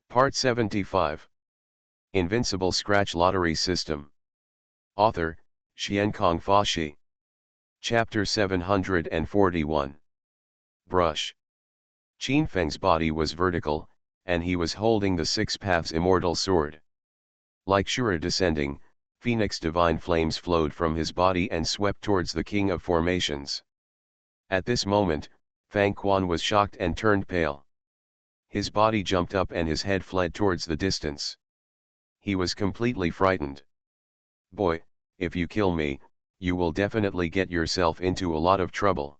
Part 75. Invincible Scratch Lottery System. Author, Xiankong Fashi. Chapter 741. Brush. Qin Feng's body was vertical, and he was holding the Six Paths Immortal Sword. Like Shura descending, Phoenix divine flames flowed from his body and swept towards the King of Formations. At this moment, Fang Quan was shocked and turned pale. His body jumped up and his head fled towards the distance. He was completely frightened. "Boy, if you kill me, you will definitely get yourself into a lot of trouble."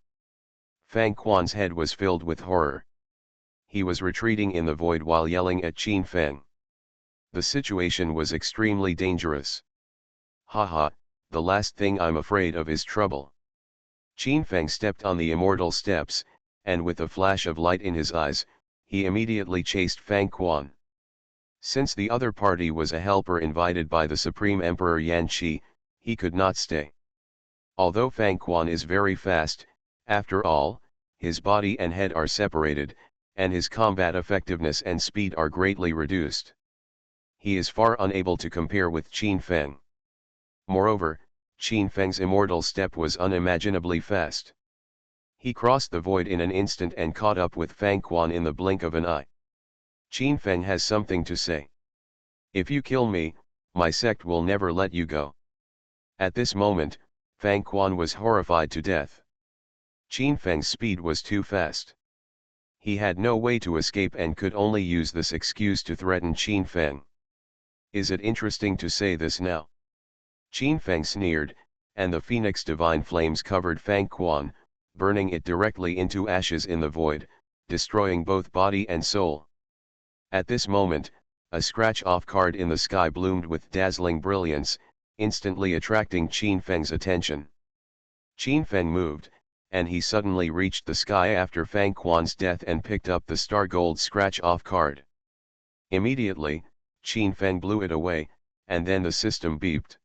Fang Quan's head was filled with horror. He was retreating in the void while yelling at Qin Feng. The situation was extremely dangerous. "Haha, the last thing I'm afraid of is trouble." Qin Feng stepped on the immortal steps, and with a flash of light in his eyes, he immediately chased Fang Quan. Since the other party was a helper invited by the Supreme Emperor Yan Qi, he could not stay. Although Fang Quan is very fast, after all, his body and head are separated, and his combat effectiveness and speed are greatly reduced. He is far unable to compare with Qin Feng. Moreover, Qin Feng's immortal step was unimaginably fast. He crossed the void in an instant and caught up with Fang Quan in the blink of an eye. "Qin Feng has something to say. If you kill me, my sect will never let you go." At this moment, Fang Quan was horrified to death. Qin Feng's speed was too fast. He had no way to escape and could only use this excuse to threaten Qin Feng. "Is it interesting to say this now?" Qin Feng sneered, and the Phoenix divine flames covered Fang Quan, burning it directly into ashes in the void, destroying both body and soul. At this moment, a scratch-off card in the sky bloomed with dazzling brilliance, instantly attracting Qin Feng's attention. Qin Feng moved, and he suddenly reached the sky after Fang Quan's death and picked up the star gold scratch-off card. Immediately, Qin Feng blew it away, and then the system beeped.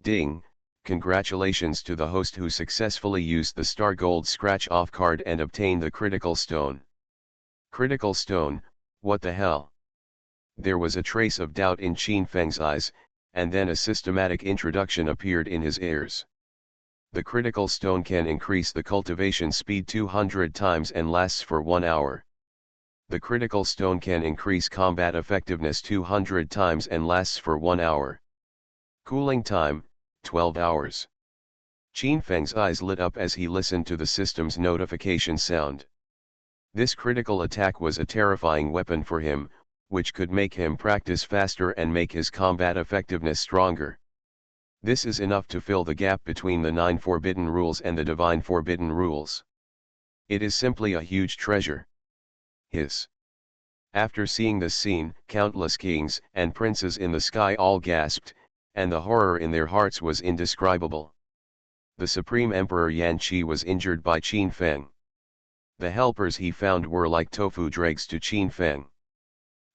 "Ding! Congratulations to the host who successfully used the star gold scratch-off card and obtained the critical stone." Critical stone, what the hell? There was a trace of doubt in Qin Feng's eyes, and then a systematic introduction appeared in his ears. The critical stone can increase the cultivation speed 200 times and lasts for 1 hour. The critical stone can increase combat effectiveness 200 times and lasts for 1 hour. Cooling time, 12 hours. Qin Feng's eyes lit up as he listened to the system's notification sound. This critical attack was a terrifying weapon for him, which could make him practice faster and make his combat effectiveness stronger. This is enough to fill the gap between the 9 forbidden rules and the divine forbidden rules. It is simply a huge treasure. Hiss. After seeing this scene, countless kings and princes in the sky all gasped, and the horror in their hearts was indescribable. The Supreme Emperor Yan Qi was injured by Qin Feng. The helpers he found were like tofu dregs to Qin Feng.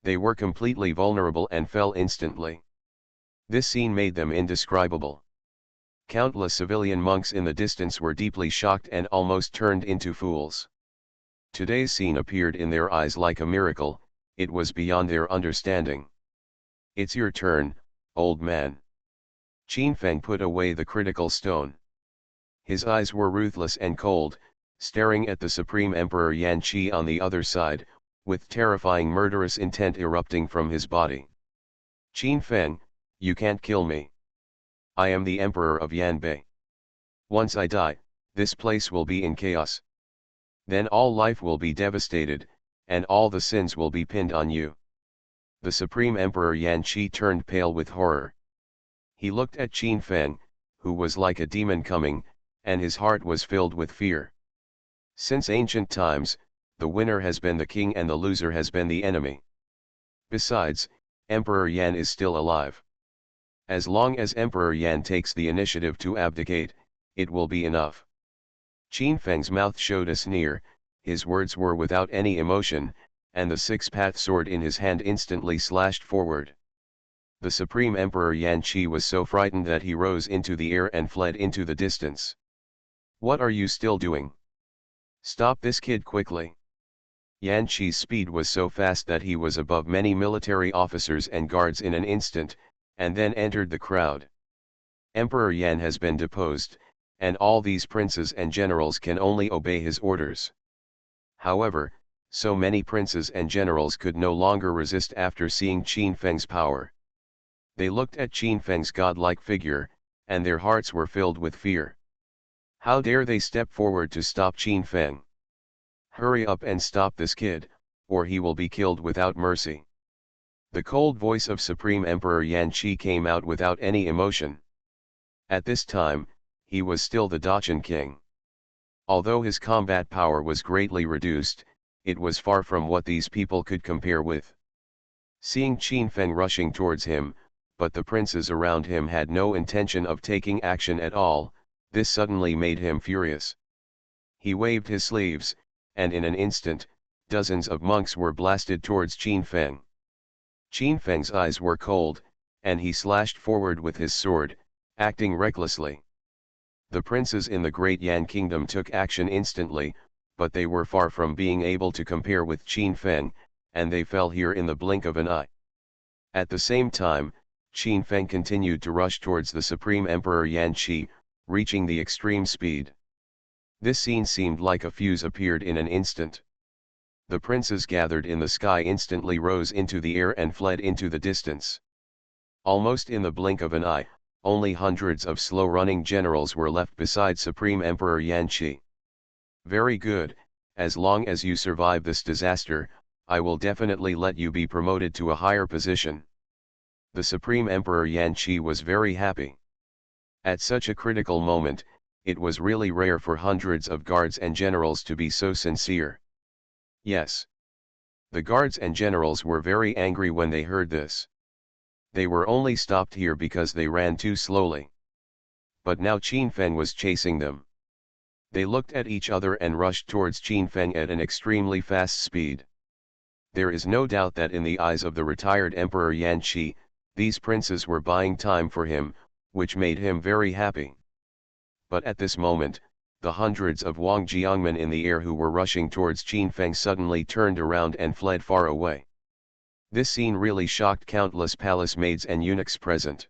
They were completely vulnerable and fell instantly. This scene made them indescribable. Countless civilian monks in the distance were deeply shocked and almost turned into fools. Today's scene appeared in their eyes like a miracle, it was beyond their understanding. "It's your turn, old man." Qin Feng put away the critical stone. His eyes were ruthless and cold, staring at the Supreme Emperor Yan Qi on the other side, with terrifying murderous intent erupting from his body. "Qin Feng, you can't kill me. I am the Emperor of Yanbei. Once I die, this place will be in chaos. Then all life will be devastated, and all the sins will be pinned on you." The Supreme Emperor Yan Qi turned pale with horror. He looked at Qin Feng, who was like a demon coming, and his heart was filled with fear. Since ancient times, the winner has been the king and the loser has been the enemy. Besides, Emperor Yan is still alive. As long as Emperor Yan takes the initiative to abdicate, it will be enough. Qin Feng's mouth showed a sneer, his words were without any emotion, and the six-path sword in his hand instantly slashed forward. The Supreme Emperor Yan Qi was so frightened that he rose into the air and fled into the distance. "What are you still doing? Stop this kid quickly." Yan Qi's speed was so fast that he was above many military officers and guards in an instant, and then entered the crowd. Emperor Yan has been deposed, and all these princes and generals can only obey his orders. However, so many princes and generals could no longer resist after seeing Qin Feng's power. They looked at Qin Feng's godlike figure, and their hearts were filled with fear. How dare they step forward to stop Qin Feng? Hurry up and stop this kid, or he will be killed without mercy. The cold voice of Supreme Emperor Yan Qi came out without any emotion. At this time, he was still the Dachshund King. Although his combat power was greatly reduced, it was far from what these people could compare with. Seeing Qin Feng rushing towards him, but the princes around him had no intention of taking action at all, this suddenly made him furious. He waved his sleeves, and in an instant, dozens of monks were blasted towards Qin Feng. Qin Feng's eyes were cold, and he slashed forward with his sword, acting recklessly. The princes in the Great Yan Kingdom took action instantly, but they were far from being able to compare with Qin Feng, and they fell here in the blink of an eye. At the same time, Qin Feng continued to rush towards the Supreme Emperor Yan Qi, reaching the extreme speed. This scene seemed like a fuse appeared in an instant. The princes gathered in the sky instantly rose into the air and fled into the distance. Almost in the blink of an eye, only hundreds of slow-running generals were left beside Supreme Emperor Yan Qi. Very good, as long as you survive this disaster, I will definitely let you be promoted to a higher position. The Supreme Emperor Yan Qi was very happy. At such a critical moment, it was really rare for hundreds of guards and generals to be so sincere. Yes. The guards and generals were very angry when they heard this. They were only stopped here because they ran too slowly. But now Qin Feng was chasing them. They looked at each other and rushed towards Qin Feng at an extremely fast speed. There is no doubt that in the eyes of the retired Emperor Yan Qi, these princes were buying time for him, which made him very happy. But at this moment, the hundreds of Wang Jiangmen in the air who were rushing towards Qin Feng suddenly turned around and fled far away. This scene really shocked countless palace maids and eunuchs present.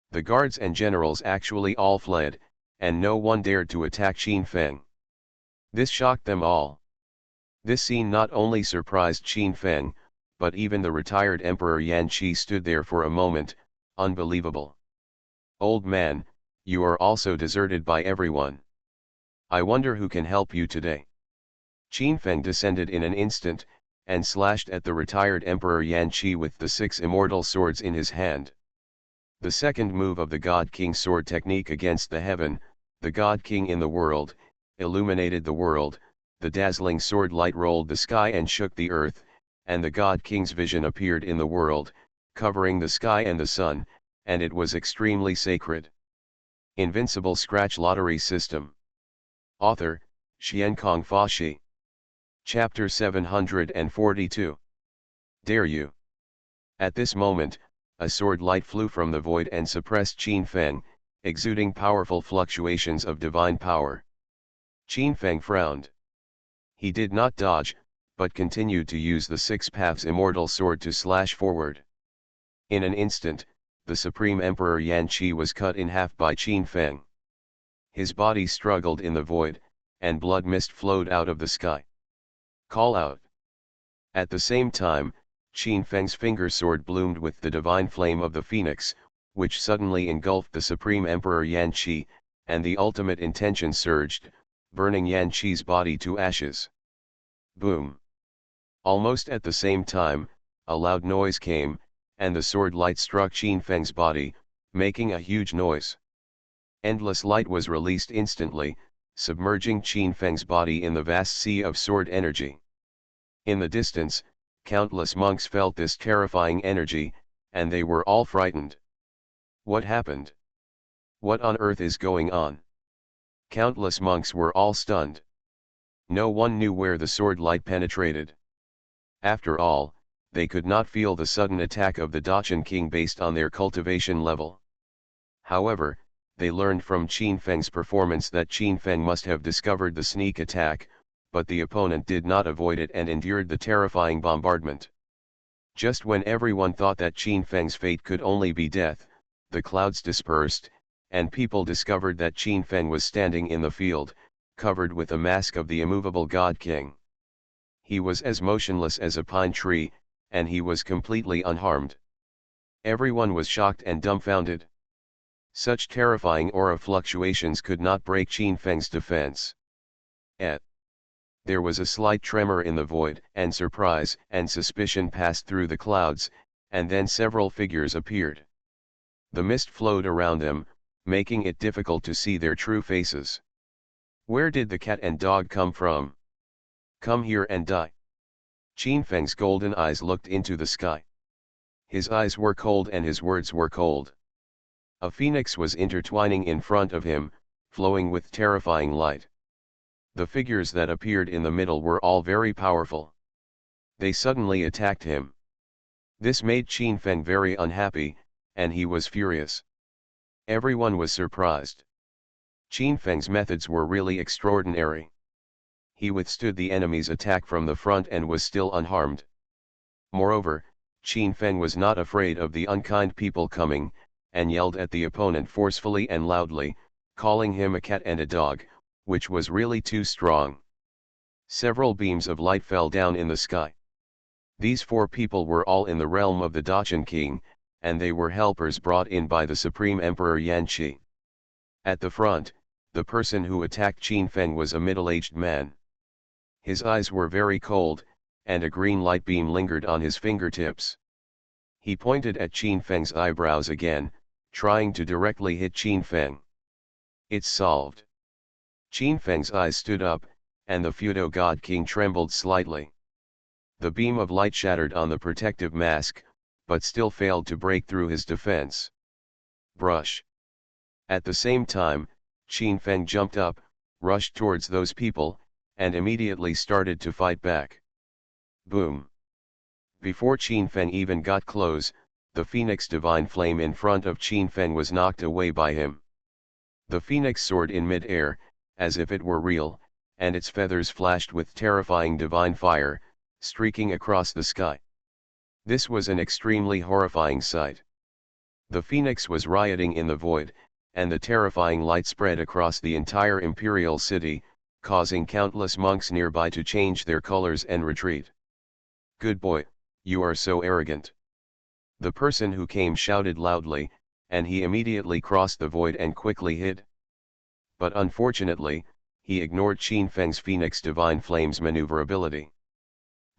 The guards and generals actually all fled, and no one dared to attack Qin Feng. This shocked them all. This scene not only surprised Qin Feng, but even the retired Emperor Yan Qi stood there for a moment, unbelievable. Old man, you are also deserted by everyone. I wonder who can help you today. Qin Feng descended in an instant, and slashed at the retired Emperor Yan Qi with the 6 immortal swords in his hand. The second move of the God King sword technique against the heaven, the God King in the world, illuminated the world, the dazzling sword light rolled the sky and shook the earth, and the God King's vision appeared in the world, covering the sky and the sun, and it was extremely sacred. Invincible Scratch Lottery System. Author, Xiankong Fashi. Chapter 742. Dare you? At this moment, a sword light flew from the void and suppressed Qin Feng, exuding powerful fluctuations of divine power. Qin Feng frowned. He did not dodge, but continued to use the 6 paths immortal sword to slash forward. In an instant, the Supreme Emperor Yan Qi was cut in half by Qin Feng. His body struggled in the void, and blood mist flowed out of the sky. Call out. At the same time, Qin Feng's finger sword bloomed with the divine flame of the phoenix, which suddenly engulfed the Supreme Emperor Yan Qi, and the ultimate intention surged, burning Yan Qi's body to ashes. Boom! Almost at the same time, a loud noise came, and the sword light struck Qin Feng's body, making a huge noise. Endless light was released instantly, submerging Qin Feng's body in the vast sea of sword energy. In the distance, countless monks felt this terrifying energy, and they were all frightened. What happened? What on earth is going on? Countless monks were all stunned. No one knew where the sword light penetrated. After all, they could not feel the sudden attack of the Dachshund King based on their cultivation level. However, they learned from Qin Feng's performance that Qin Feng must have discovered the sneak attack, but the opponent did not avoid it and endured the terrifying bombardment. Just when everyone thought that Qin Feng's fate could only be death, the clouds dispersed, and people discovered that Qin Feng was standing in the field, covered with a mask of the immovable God King. He was as motionless as a pine tree, and he was completely unharmed. Everyone was shocked and dumbfounded. Such terrifying aura fluctuations could not break Qin Feng's defense. There was a slight tremor in the void, and surprise and suspicion passed through the clouds, and then several figures appeared. The mist flowed around them, making it difficult to see their true faces. Where did the cat and dog come from? Come here and die. Qin Feng's golden eyes looked into the sky. His eyes were cold and his words were cold. A phoenix was intertwining in front of him, flowing with terrifying light. The figures that appeared in the middle were all very powerful. They suddenly attacked him. This made Qin Feng very unhappy, and he was furious. Everyone was surprised. Qin Feng's methods were really extraordinary. He withstood the enemy's attack from the front and was still unharmed. Moreover, Qin Feng was not afraid of the unkind people coming, and yelled at the opponent forcefully and loudly, calling him a cat and a dog, which was really too strong. Several beams of light fell down in the sky. These four people were all in the realm of the Dachshund King, and they were helpers brought in by the Supreme Emperor Yanqi. At the front, the person who attacked Qin Feng was a middle-aged man. His eyes were very cold, and a green light beam lingered on his fingertips. He pointed at Qin Feng's eyebrows again, trying to directly hit Qin Feng. It's solved. Qin Feng's eyes stood up, and the Pseudo God King trembled slightly. The beam of light shattered on the protective mask, but still failed to break through his defense. Brush. At the same time, Qin Feng jumped up, rushed towards those people, and immediately started to fight back. Boom. Before Qin Feng even got close, the Phoenix Divine Flame in front of Qin Feng was knocked away by him. The Phoenix soared in mid-air, as if it were real, and its feathers flashed with terrifying divine fire, streaking across the sky. This was an extremely horrifying sight. The Phoenix was rioting in the void, and the terrifying light spread across the entire imperial city, causing countless monks nearby to change their colors and retreat. Good boy, you are so arrogant. The person who came shouted loudly, and he immediately crossed the void and quickly hid. But unfortunately, he ignored Qin Feng's Phoenix Divine Flame's maneuverability.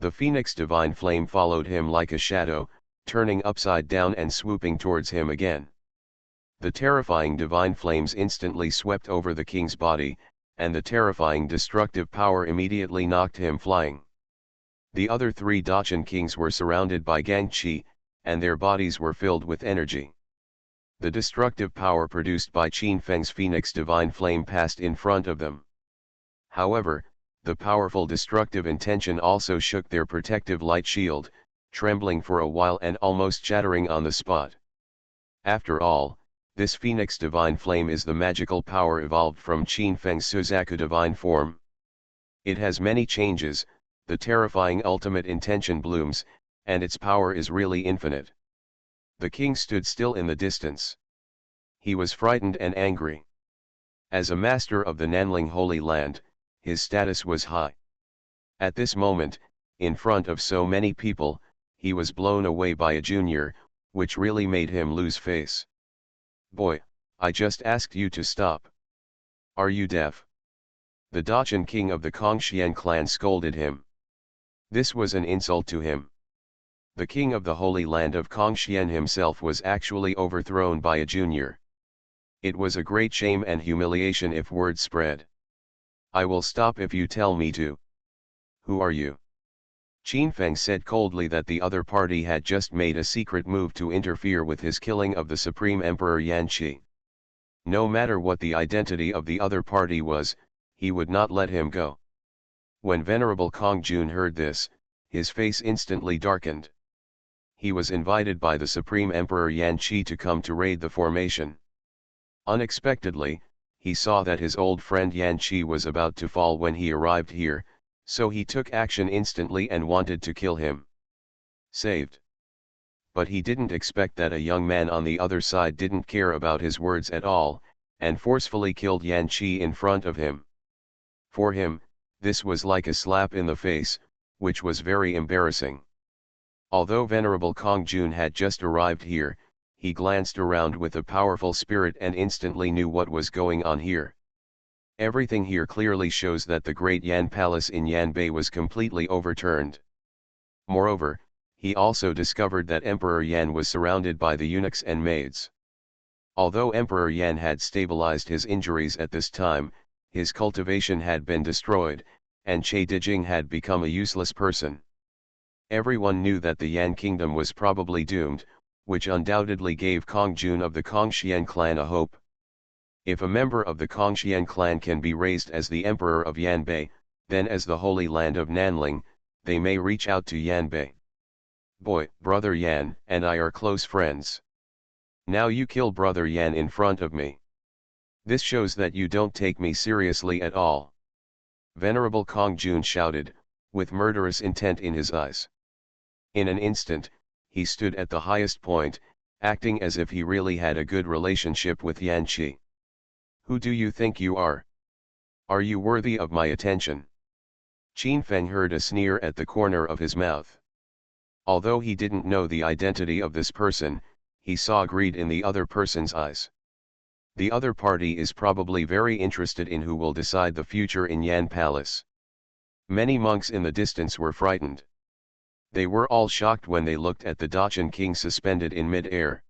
The Phoenix Divine Flame followed him like a shadow, turning upside down and swooping towards him again. The terrifying Divine Flames instantly swept over the king's body, and the terrifying destructive power immediately knocked him flying. The other three Dachshund Kings were surrounded by Gangqi, and their bodies were filled with energy. The destructive power produced by Qin Feng's Phoenix Divine Flame passed in front of them. However, the powerful destructive intention also shook their protective light shield, trembling for a while and almost shattering on the spot. After all, this Phoenix Divine Flame is the magical power evolved from Qin Feng's Suzaku Divine Form. It has many changes, the terrifying ultimate intention blooms, and its power is really infinite. The king stood still in the distance. He was frightened and angry. As a master of the Nanling Holy Land, his status was high. At this moment, in front of so many people, he was blown away by a junior, which really made him lose face. Boy, I just asked you to stop. Are you deaf? The Dachshund King of the Kongxian clan scolded him. This was an insult to him. The king of the Holy Land of Kongxian himself was actually overthrown by a junior. It was a great shame and humiliation if word spread. I will stop if you tell me to. Who are you? Qin Feng said coldly that the other party had just made a secret move to interfere with his killing of the Supreme Emperor Yanqi. No matter what the identity of the other party was, he would not let him go. When Venerable Kongjun heard this, his face instantly darkened. He was invited by the Supreme Emperor Yanqi to come to raid the formation. Unexpectedly, he saw that his old friend Yanqi was about to fall when he arrived here, So he took action instantly and wanted to kill him. Saved. But he didn't expect that a young man on the other side didn't care about his words at all, and forcefully killed Yan Qi in front of him. For him, this was like a slap in the face, which was very embarrassing. Although Venerable Kong Jun had just arrived here, he glanced around with a powerful spirit and instantly knew what was going on here. Everything here clearly shows that the great Yan Palace in Yanbei was completely overturned. Moreover, he also discovered that Emperor Yan was surrounded by the eunuchs and maids. Although Emperor Yan had stabilized his injuries at this time, his cultivation had been destroyed, and Che Dijing had become a useless person. Everyone knew that the Yan kingdom was probably doomed, which undoubtedly gave Kong Jun of the Kongxian clan a hope. If a member of the Kongxian clan can be raised as the emperor of Yanbei, then as the Holy Land of Nanling, they may reach out to Yanbei. Boy, Brother Yan and I are close friends. Now you kill Brother Yan in front of me. This shows that you don't take me seriously at all. Venerable Kong Jun shouted, with murderous intent in his eyes. In an instant, he stood at the highest point, acting as if he really had a good relationship with Yan Qi. Who do you think you are? Are you worthy of my attention? Qin Feng heard a sneer at the corner of his mouth. Although he didn't know the identity of this person, he saw greed in the other person's eyes. The other party is probably very interested in who will decide the future in Yan Palace. Many monks in the distance were frightened. They were all shocked when they looked at the Dachshund King suspended in mid-air.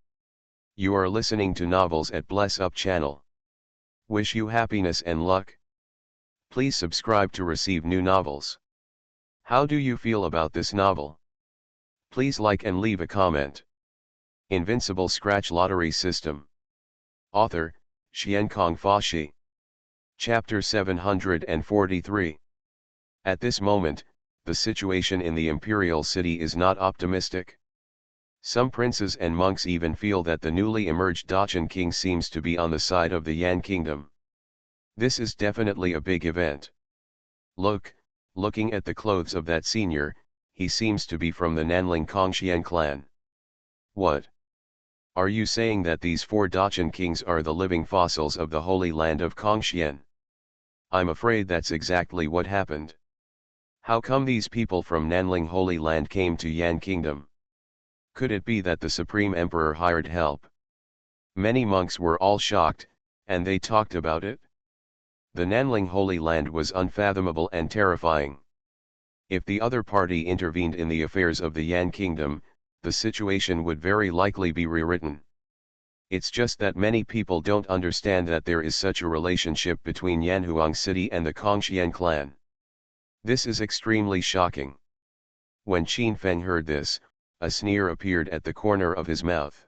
You are listening to Novels at Bless Up channel. Wish you happiness and luck. Please subscribe to receive new novels. How do you feel about this novel? Please like and leave a comment. Invincible Scratch Lottery System. Author, Xiankong Fashi. Chapter 743. At this moment, the situation in the imperial city is not optimistic. Some princes and monks even feel that the newly emerged Dachshund King seems to be on the side of the Yan kingdom. This is definitely a big event. Looking at the clothes of that senior, he seems to be from the Nanling Kongxian clan. What? Are you saying that these four Dachshund Kings are the living fossils of the Holy Land of Kongxian? I'm afraid that's exactly what happened. How come these people from Nanling Holy Land came to Yan Kingdom? Could it be that the Supreme Emperor hired help? Many monks were all shocked, and they talked about it. The Nanling Holy Land was unfathomable and terrifying. If the other party intervened in the affairs of the Yan Kingdom, the situation would very likely be rewritten. It's just that many people don't understand that there is such a relationship between Yanhuang City and the Kongxian clan. This is extremely shocking. When Qin Feng heard this, a sneer appeared at the corner of his mouth.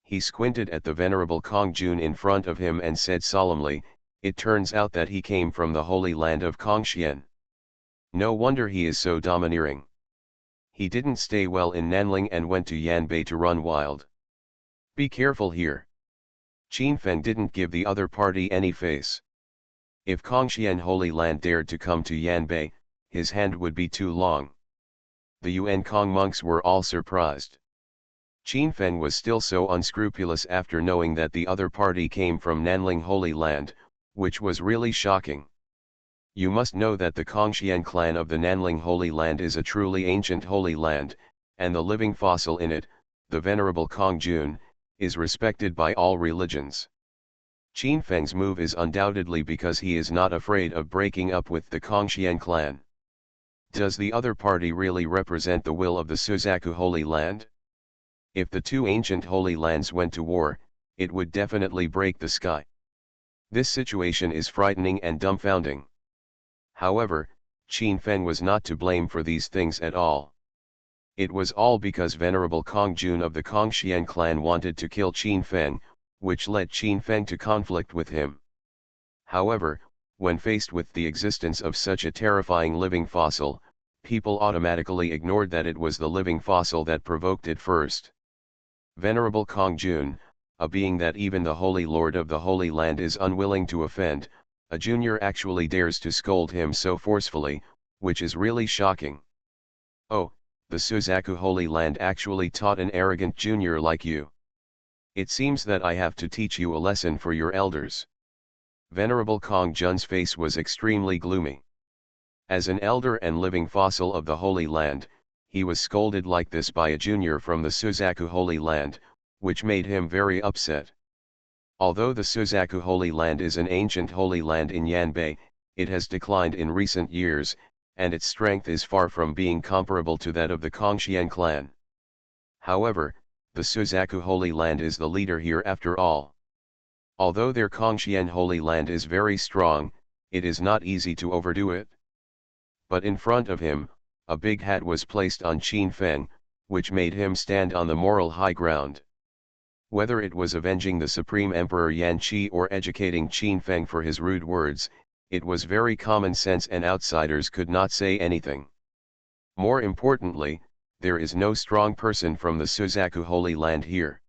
He squinted at the venerable Kong Jun in front of him and said solemnly, "It turns out that he came from the Holy Land of Kongxian. No wonder he is so domineering. He didn't stay well in Nanling and went to Yanbei to run wild. Be careful here." Qin Feng didn't give the other party any face. If Kongxian Holy Land dared to come to Yanbei, his hand would be too long. The Yuan Kong monks were all surprised. Qin Feng was still so unscrupulous after knowing that the other party came from Nanling Holy Land, which was really shocking. You must know that the Kongxian clan of the Nanling Holy Land is a truly ancient holy land, and the living fossil in it, the venerable Kong Jun, is respected by all religions. Qin Feng's move is undoubtedly because he is not afraid of breaking up with the Kongxian clan. Does the other party really represent the will of the Suzaku Holy Land? If the two ancient holy lands went to war, it would definitely break the sky. This situation is frightening and dumbfounding. However, Qin Feng was not to blame for these things at all. It was all because venerable Kong Jun of the Kongxian clan wanted to kill Qin Feng, which led Qin Feng to conflict with him. However, when faced with the existence of such a terrifying living fossil, people automatically ignored that it was the living fossil that provoked it first. Venerable Kong Jun, a being that even the Holy Lord of the Holy Land is unwilling to offend, a junior actually dares to scold him so forcefully, which is really shocking. Oh, the Suzaku Holy Land actually taught an arrogant junior like you. It seems that I have to teach you a lesson for your elders. Venerable Kong Jun's face was extremely gloomy. As an elder and living fossil of the Holy Land, he was scolded like this by a junior from the Suzaku Holy Land, which made him very upset. Although the Suzaku Holy Land is an ancient holy land in Yanbei, it has declined in recent years, and its strength is far from being comparable to that of the Kongshian clan. However, the Suzaku Holy Land is the leader here after all. Although their Kongshian Holy Land is very strong, it is not easy to overdo it. But in front of him, a big hat was placed on Qin Feng, which made him stand on the moral high ground. Whether it was avenging the Supreme Emperor Yan Qi or educating Qin Feng for his rude words, it was very common sense and outsiders could not say anything. More importantly, there is no strong person from the Suzaku Holy Land here.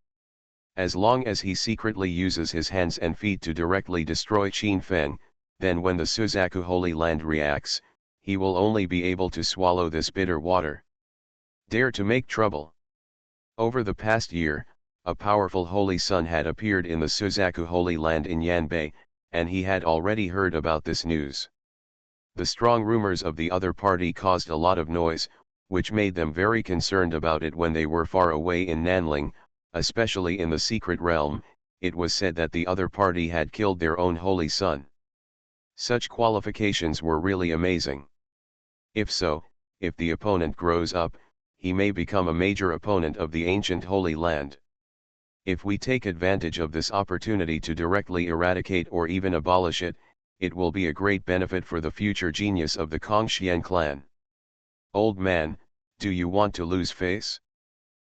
As long as he secretly uses his hands and feet to directly destroy Qin Feng, then when the Suzaku Holy Land reacts, he will only be able to swallow this bitter water. Dare to make trouble. Over the past year, a powerful holy sun had appeared in the Suzaku Holy Land in Yanbei, and he had already heard about this news. The strong rumors of the other party caused a lot of noise, which made them very concerned about it when they were far away in Nanling, especially in the secret realm. It was said that the other party had killed their own holy sun. Such qualifications were really amazing. If so, if the opponent grows up, he may become a major opponent of the ancient Holy Land. If we take advantage of this opportunity to directly eradicate or even abolish it, it will be a great benefit for the future genius of the Kongshian clan. Old man, do you want to lose face?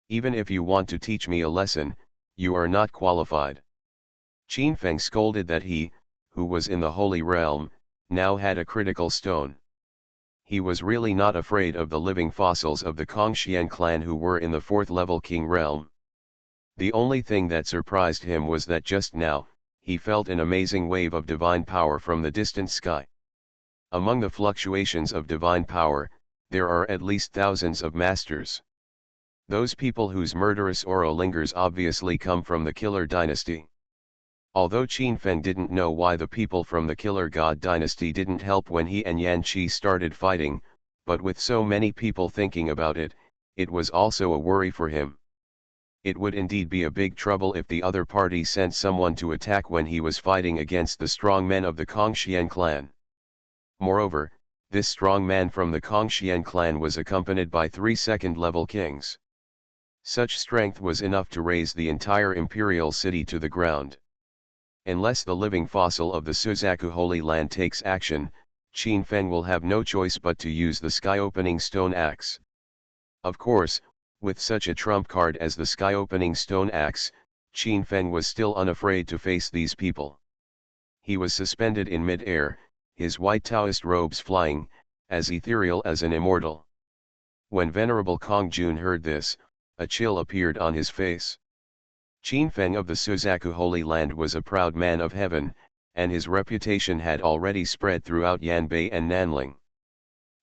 Even if you want to teach me a lesson, you are not qualified. Qin Feng scolded that he, who was in the Holy Realm, now had a critical stone. He was really not afraid of the living fossils of the Kongshian clan who were in the 4th level King Realm. The only thing that surprised him was that just now, he felt an amazing wave of divine power from the distant sky. Among the fluctuations of divine power, there are at least thousands of masters. Those people whose murderous aura lingers obviously come from the Killer Dynasty. Although Qin Feng didn't know why the people from the Killer God Dynasty didn't help when he and Yan Qi started fighting, but with so many people thinking about it, it was also a worry for him. It would indeed be a big trouble if the other party sent someone to attack when he was fighting against the strong men of the Kongshian clan. Moreover, this strong man from the Kongshian clan was accompanied by 3 second-level kings. Such strength was enough to raise the entire imperial city to the ground. Unless the living fossil of the Suzaku Holy Land takes action, Qin Feng will have no choice but to use the sky-opening stone axe. Of course, with such a trump card as the sky-opening stone axe, Qin Feng was still unafraid to face these people. He was suspended in mid-air, his white Taoist robes flying, as ethereal as an immortal. When Venerable Kong Jun heard this, a chill appeared on his face. Qin Feng of the Suzaku Holy Land was a proud man of heaven, and his reputation had already spread throughout Yanbei and Nanling.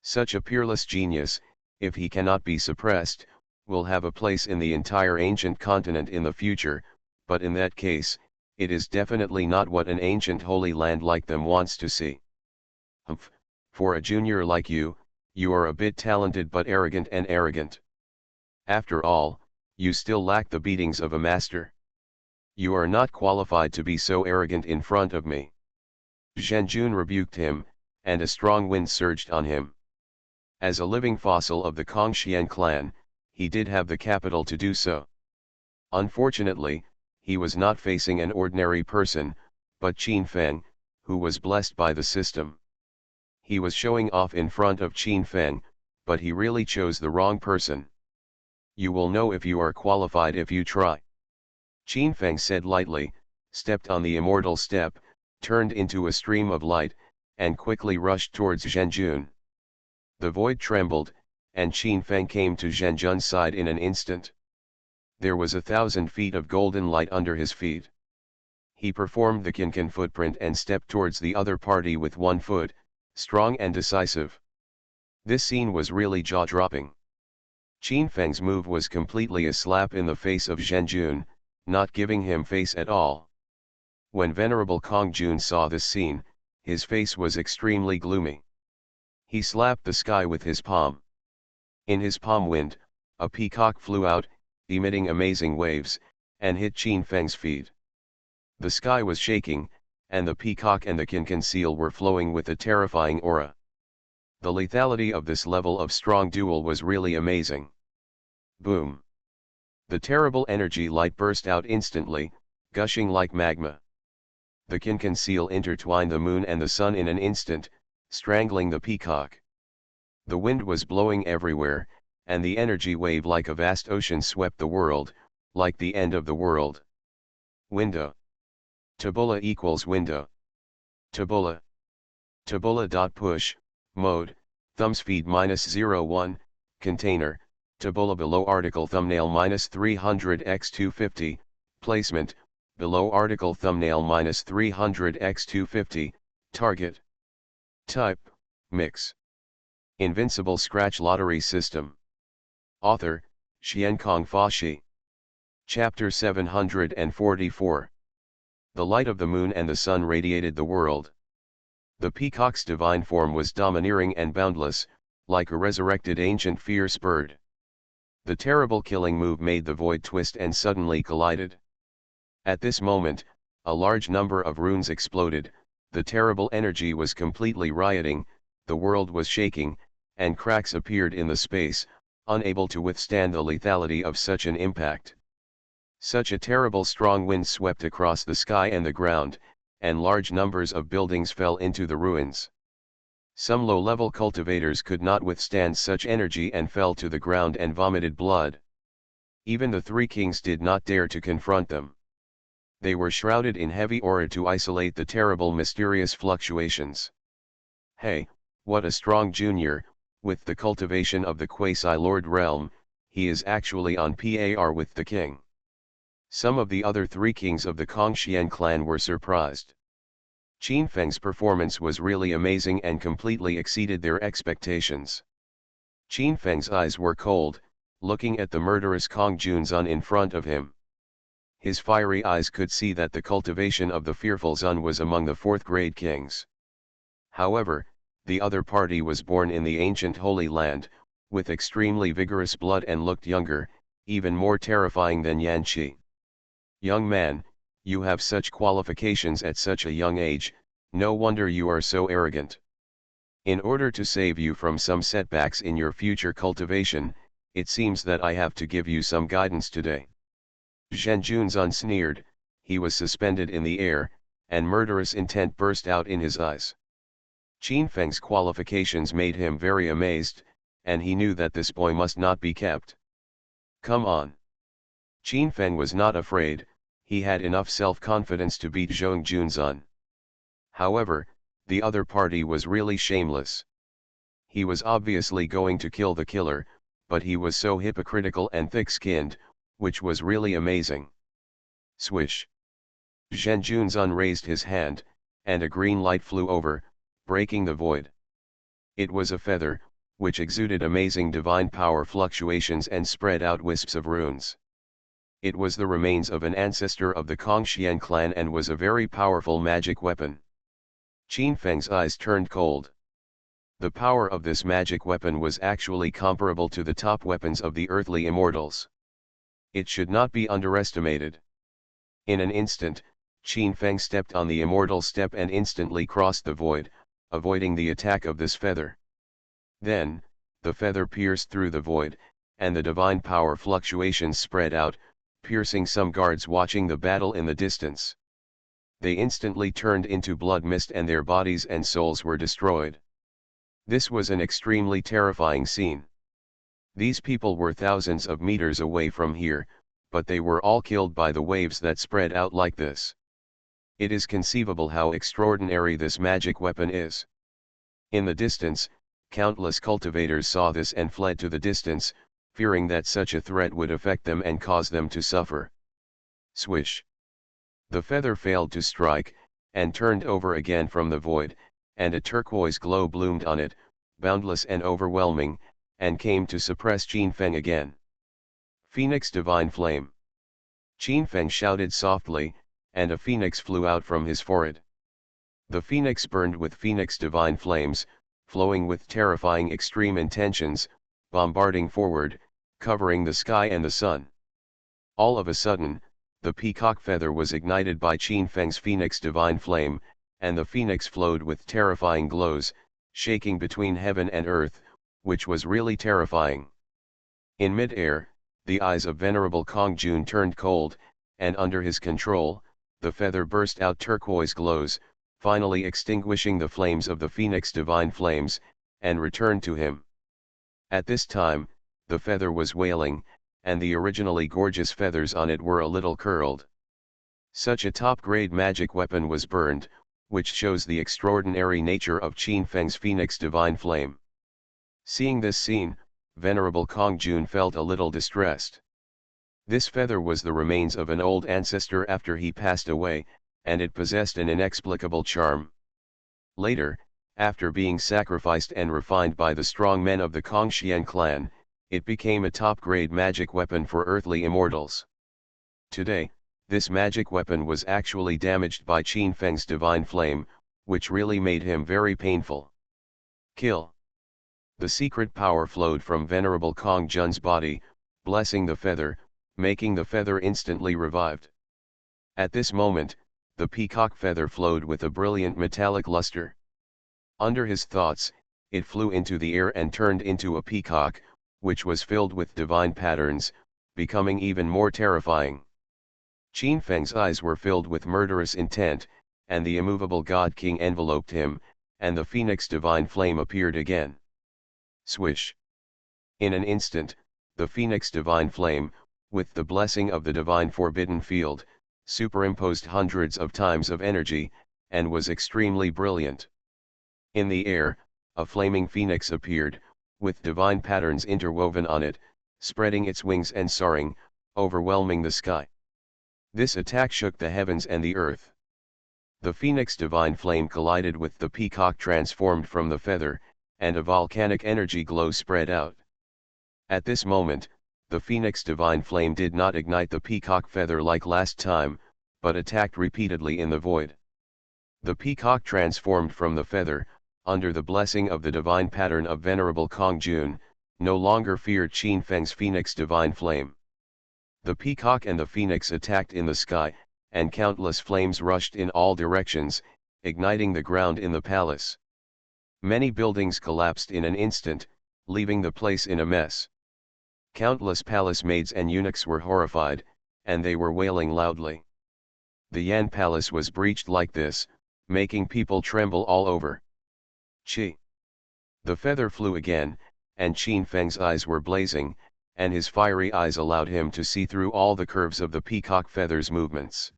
Such a peerless genius, if he cannot be suppressed, will have a place in the entire ancient continent in the future, but in that case, it is definitely not what an ancient holy land like them wants to see. Humph, for a junior like you, you are a bit talented but arrogant and arrogant. After all, you still lack the beatings of a master. You are not qualified to be so arrogant in front of me. Zhenjun rebuked him, and a strong wind surged on him. As a living fossil of the Kongshian clan, he did have the capital to do so. Unfortunately, he was not facing an ordinary person, but Qin Feng, who was blessed by the system. He was showing off in front of Qin Feng, but he really chose the wrong person. You will know if you are qualified if you try. Qin Feng said lightly, stepped on the immortal step, turned into a stream of light, and quickly rushed towards Zhenjun. The void trembled, and Qin Feng came to Zhenjun's side in an instant. There was 1,000 feet of golden light under his feet. He performed the Kinkan footprint and stepped towards the other party with one foot, strong and decisive. This scene was really jaw-dropping. Qin Feng's move was completely a slap in the face of Zhen Jun, not giving him face at all. When Venerable Kong Jun saw this scene, his face was extremely gloomy. He slapped the sky with his palm. In his palm wind, a peacock flew out, emitting amazing waves, and hit Qin Feng's feet. The sky was shaking, and the peacock and the Qin seal were flowing with a terrifying aura. The lethality of this level of strong duel was really amazing. Boom! The terrible energy light burst out instantly, gushing like magma. The Qin seal intertwined the moon and the sun in an instant, strangling the peacock. The wind was blowing everywhere, and the energy wave like a vast ocean swept the world, like the end of the world. Window. Tabula equals window. Tabula. Tabula.push, mode, thumbs feed -01, container, tabula below article thumbnail -300x250, placement, below article thumbnail -300x250, target. Type, mix. Invincible Scratch Lottery System. Author, Xiankong Fashi. Chapter 744. The light of the moon and the sun radiated the world. The peacock's divine form was domineering and boundless, like a resurrected ancient fierce bird. The terrible killing move made the void twist and suddenly collided. At this moment, a large number of runes exploded, the terrible energy was completely rioting, the world was shaking, and cracks appeared in the space, unable to withstand the lethality of such an impact. Such a terrible strong wind swept across the sky and the ground, and large numbers of buildings fell into the ruins. Some low-level cultivators could not withstand such energy and fell to the ground and vomited blood. Even the three kings did not dare to confront them. They were shrouded in heavy aura to isolate the terrible mysterious fluctuations. Hey, what a strong junior, with the cultivation of the quasi-lord realm, he is actually on par with the king. Some of the other three kings of the Kongxian clan were surprised. Qin Feng's performance was really amazing and completely exceeded their expectations. Qin Feng's eyes were cold, looking at the murderous Kong Junzun in front of him. His fiery eyes could see that the cultivation of the fearful Zun was among the fourth-grade kings. However, the other party was born in the ancient Holy Land, with extremely vigorous blood and looked younger, even more terrifying than Yanqi. Young man, you have such qualifications at such a young age, no wonder you are so arrogant. In order to save you from some setbacks in your future cultivation, it seems that I have to give you some guidance today. Zhen Junzun sneered, he was suspended in the air, and murderous intent burst out in his eyes. Qin Feng's qualifications made him very amazed, and he knew that this boy must not be kept. Come on. Qin Feng was not afraid, he had enough self-confidence to beat Zhong Junzun. However, the other party was really shameless. He was obviously going to kill the killer, but he was so hypocritical and thick-skinned, which was really amazing. Swish. Zhen Junzun raised his hand, and a green light flew over, breaking the void. It was a feather, which exuded amazing divine power fluctuations and spread out wisps of runes. It was the remains of an ancestor of the Kongxian clan and was a very powerful magic weapon. Qin Feng's eyes turned cold. The power of this magic weapon was actually comparable to the top weapons of the earthly immortals. It should not be underestimated. In an instant, Qin Feng stepped on the immortal step and instantly crossed the void, avoiding the attack of this feather. Then, the feather pierced through the void, and the divine power fluctuations spread out, piercing some guards watching the battle in the distance. They instantly turned into blood mist and their bodies and souls were destroyed. This was an extremely terrifying scene. These people were thousands of meters away from here, but they were all killed by the waves that spread out like this. It is conceivable how extraordinary this magic weapon is. In the distance, countless cultivators saw this and fled to the distance, fearing that such a threat would affect them and cause them to suffer. Swish. The feather failed to strike, and turned over again from the void, and a turquoise glow bloomed on it, boundless and overwhelming, and came to suppress Qin Feng again. Phoenix Divine Flame. Qin Feng shouted softly, and a phoenix flew out from his forehead. The phoenix burned with phoenix divine flames, flowing with terrifying extreme intentions, bombarding forward, covering the sky and the sun. All of a sudden, the peacock feather was ignited by Qin Feng's phoenix divine flame, and the phoenix flowed with terrifying glows, shaking between heaven and earth, which was really terrifying. In mid-air, the eyes of Venerable Kong Jun turned cold, and under his control, the feather burst out turquoise glows, finally extinguishing the flames of the phoenix divine flames, and returned to him. At this time, the feather was wailing, and the originally gorgeous feathers on it were a little curled. Such a top-grade magic weapon was burned, which shows the extraordinary nature of Qin Feng's phoenix divine flame. Seeing this scene, Venerable Kong Jun felt a little distressed. This feather was the remains of an old ancestor after he passed away, and it possessed an inexplicable charm. Later, after being sacrificed and refined by the strong men of the Kongxian clan, it became a top-grade magic weapon for earthly immortals. Today, this magic weapon was actually damaged by Qin Feng's divine flame, which really made him very painful. Kill. The secret power flowed from Venerable Kong Jun's body, blessing the feather, making the feather instantly revived. At this moment, the peacock feather flowed with a brilliant metallic luster. Under his thoughts, it flew into the air and turned into a peacock, which was filled with divine patterns, becoming even more terrifying. Qin Feng's eyes were filled with murderous intent, and the immovable God King enveloped him, and the phoenix divine flame appeared again. Swish! In an instant, the phoenix divine flame, with the blessing of the divine forbidden field, superimposed hundreds of times of energy, and was extremely brilliant. In the air, a flaming phoenix appeared, with divine patterns interwoven on it, spreading its wings and soaring, overwhelming the sky. This attack shook the heavens and the earth. The phoenix divine flame collided with the peacock transformed from the feather, and a volcanic energy glow spread out. At this moment, the phoenix divine flame did not ignite the peacock feather like last time, but attacked repeatedly in the void. The peacock transformed from the feather, under the blessing of the divine pattern of Venerable Kong Jun, no longer feared Qin Feng's phoenix divine flame. The peacock and the phoenix attacked in the sky, and countless flames rushed in all directions, igniting the ground in the palace. Many buildings collapsed in an instant, leaving the place in a mess. Countless palace maids and eunuchs were horrified, and they were wailing loudly. The Yan palace was breached like this, making people tremble all over. Chi! The feather flew again, and Qin Feng's eyes were blazing, and his fiery eyes allowed him to see through all the curves of the peacock feather's movements.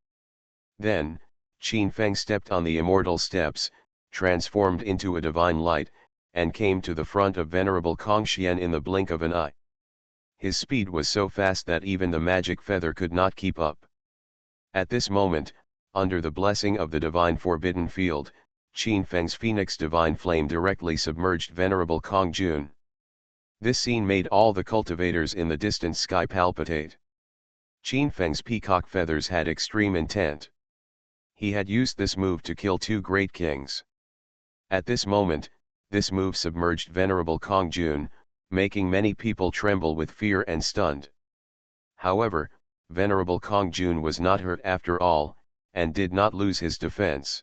Then, Qin Feng stepped on the immortal steps, transformed into a divine light, and came to the front of Venerable Kongxian in the blink of an eye. His speed was so fast that even the magic feather could not keep up. At this moment, under the blessing of the divine forbidden field, Qin Feng's phoenix divine flame directly submerged Venerable Kong Jun. This scene made all the cultivators in the distant sky palpitate. Qin Feng's peacock feathers had extreme intent. He had used this move to kill two great kings. At this moment, this move submerged Venerable Kong Jun, making many people tremble with fear and stunned. However, Venerable Kong Jun was not hurt after all, and did not lose his defense.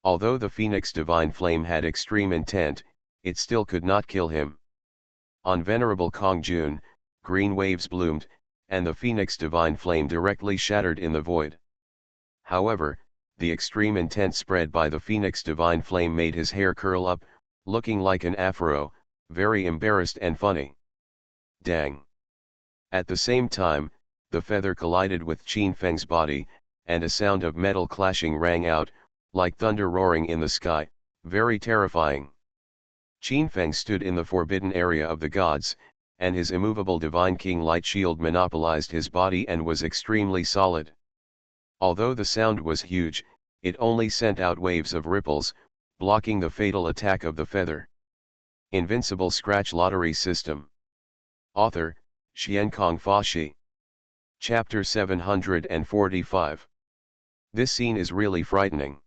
Although the phoenix divine flame had extreme intent, it still could not kill him. On Venerable Kong Jun, green waves bloomed, and the phoenix divine flame directly shattered in the void. However, the extreme intent spread by the phoenix divine flame made his hair curl up, looking like an afro, very embarrassed and funny. Dang! At the same time, the feather collided with Qin Feng's body, and a sound of metal clashing rang out, like thunder roaring in the sky, very terrifying. Qin Feng stood in the forbidden area of the gods, and his immovable divine king light shield monopolized his body and was extremely solid. Although the sound was huge, it only sent out waves of ripples, blocking the fatal attack of the feather. Invincible Scratch Lottery System. Author, Xiankong Fashi. Chapter 745. This scene is really frightening.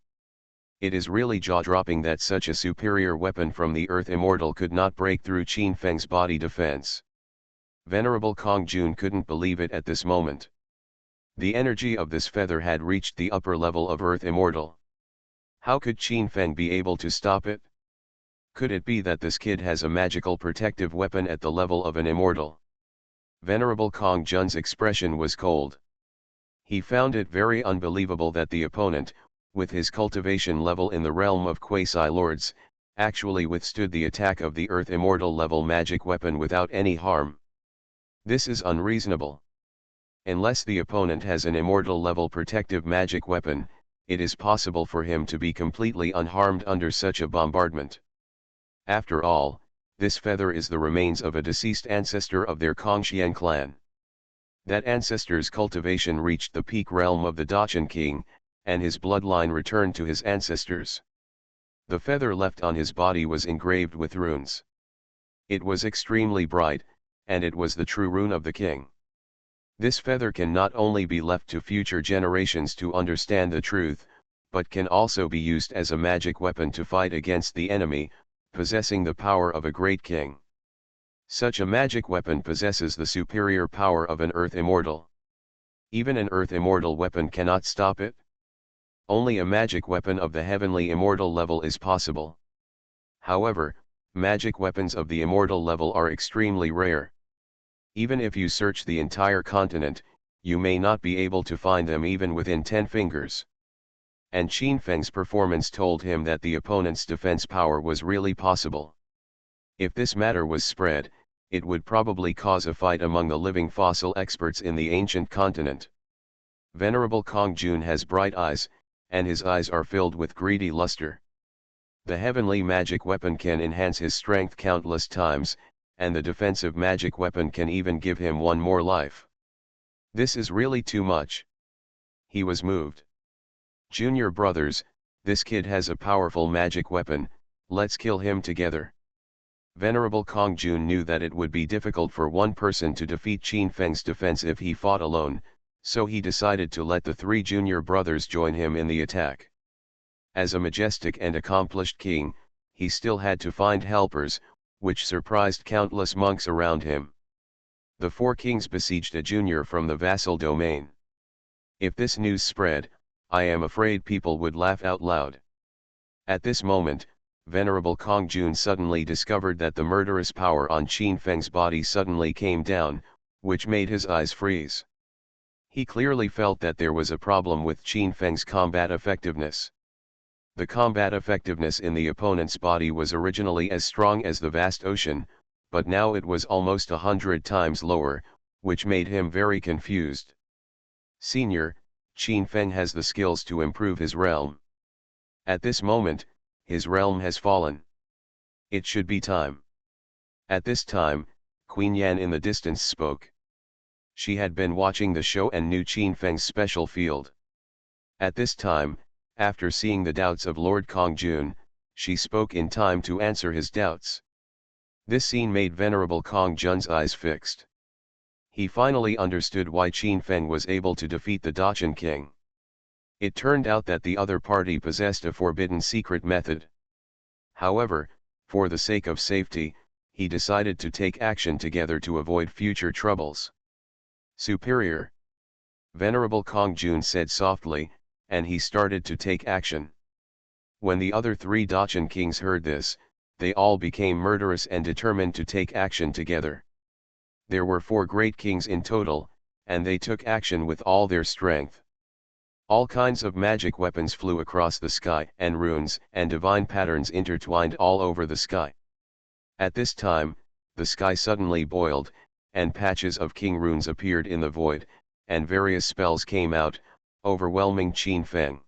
It is really jaw-dropping that such a superior weapon from the Earth Immortal could not break through Qin Feng's body defense. Venerable Kong Jun couldn't believe it at this moment. The energy of this feather had reached the upper level of Earth Immortal. How could Qin Feng be able to stop it? Could it be that this kid has a magical protective weapon at the level of an immortal? Venerable Kong Jun's expression was cold. He found it very unbelievable that the opponent, with his cultivation level in the realm of quasi-lords, actually withstood the attack of the Earth Immortal level magic weapon without any harm. This is unreasonable. Unless the opponent has an immortal level protective magic weapon, it is possible for him to be completely unharmed under such a bombardment. After all, this feather is the remains of a deceased ancestor of their Kongxian clan. That ancestor's cultivation reached the peak realm of the Dachshund King, and his bloodline returned to his ancestors. The feather left on his body was engraved with runes. It was extremely bright, and it was the true rune of the king. This feather can not only be left to future generations to understand the truth, but can also be used as a magic weapon to fight against the enemy, possessing the power of a great king. Such a magic weapon possesses the superior power of an Earth Immortal. Even an Earth Immortal weapon cannot stop it. Only a magic weapon of the heavenly immortal level is possible. However, magic weapons of the immortal level are extremely rare. Even if you search the entire continent, you may not be able to find them even within 10 fingers. And Qin Feng's performance told him that the opponent's defense power was really possible. If this matter was spread, it would probably cause a fight among the living fossil experts in the ancient continent. Venerable Kong Jun has bright eyes, and his eyes are filled with greedy luster. The heavenly magic weapon can enhance his strength countless times, and the defensive magic weapon can even give him one more life. This is really too much. He was moved. Junior brothers, this kid has a powerful magic weapon, let's kill him together. Venerable Kong Jun knew that it would be difficult for one person to defeat Qin Feng's defense if he fought alone, so he decided to let the 3 junior brothers join him in the attack. As a majestic and accomplished king, he still had to find helpers, which surprised countless monks around him. The 4 kings besieged a junior from the vassal domain. If this news spread, I am afraid people would laugh out loud. At this moment, Venerable Kong Jun suddenly discovered that the murderous power on Qin Feng's body suddenly came down, which made his eyes freeze. He clearly felt that there was a problem with Qin Feng's combat effectiveness. The combat effectiveness in the opponent's body was originally as strong as the vast ocean, but now it was almost 100 times lower, which made him very confused. Senior, Qin Feng has the skills to improve his realm. At this moment, his realm has fallen. It should be time. At this time, Queen Yan in the distance spoke. She had been watching the show and knew Qin Feng's special field. At this time, after seeing the doubts of Lord Kong Jun, she spoke in time to answer his doubts. This scene made Venerable Kong Jun's eyes fixed. He finally understood why Qin Feng was able to defeat the Dachshund King. It turned out that the other party possessed a forbidden secret method. However, for the sake of safety, he decided to take action together to avoid future troubles. Superior. Venerable Kong Jun said softly, and he started to take action. When the other 3 Dachshund Kings heard this, they all became murderous and determined to take action together. There were 4 great kings in total, and they took action with all their strength. All kinds of magic weapons flew across the sky, and runes and divine patterns intertwined all over the sky. At this time, the sky suddenly boiled, and patches of king runes appeared in the void, and various spells came out, overwhelming Qin Feng.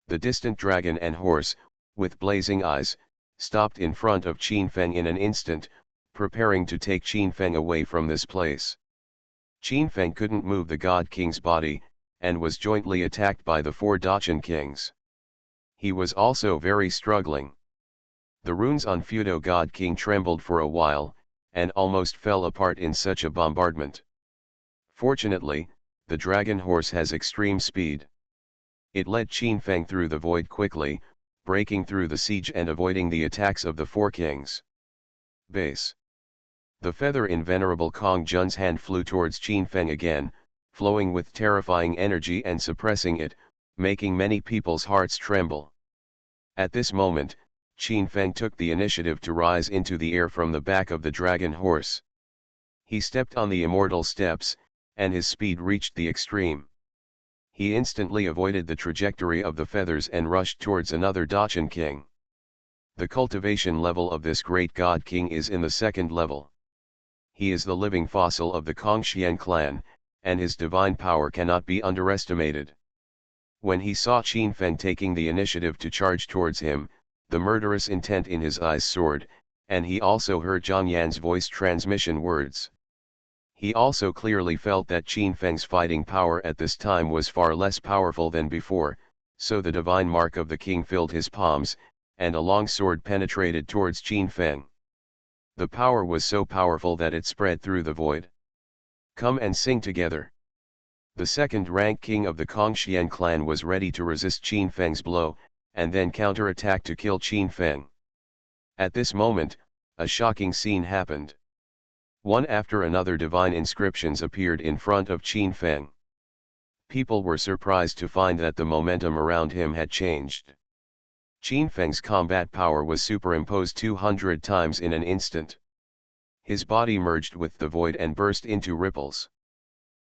The distant dragon and horse, with blazing eyes, stopped in front of Qin Feng in an instant, preparing to take Qin Feng away from this place. Qin Feng couldn't move the God King's body, and was jointly attacked by the 4 Dachshund Kings. He was also very struggling. The runes on Fudo God King trembled for a while, and almost fell apart in such a bombardment. Fortunately, the dragon horse has extreme speed. It led Qin Feng through the void quickly, breaking through the siege and avoiding the attacks of the four kings. Base. The feather in Venerable Kong Jun's hand flew towards Qin Feng again, flowing with terrifying energy and suppressing it, making many people's hearts tremble. At this moment, Qin Feng took the initiative to rise into the air from the back of the dragon horse. He stepped on the immortal steps, and his speed reached the extreme. He instantly avoided the trajectory of the feathers and rushed towards another Dachshund king. The cultivation level of this great god king is in the second level. He is the living fossil of the Kongxian clan, and his divine power cannot be underestimated. When he saw Qin Feng taking the initiative to charge towards him, the murderous intent in his eyes soared, and he also heard Zhang Yan's voice transmission words. He also clearly felt that Qin Feng's fighting power at this time was far less powerful than before, so the divine mark of the king filled his palms, and a long sword penetrated towards Qin Feng. The power was so powerful that it spread through the void. Come and sing together. The second-rank king of the Kongxian clan was ready to resist Qin Feng's blow, and then counter-attack to kill Qin Feng. At this moment, a shocking scene happened. One after another divine inscriptions appeared in front of Qin Feng. People were surprised to find that the momentum around him had changed. Qin Feng's combat power was superimposed 200 times in an instant. His body merged with the void and burst into ripples.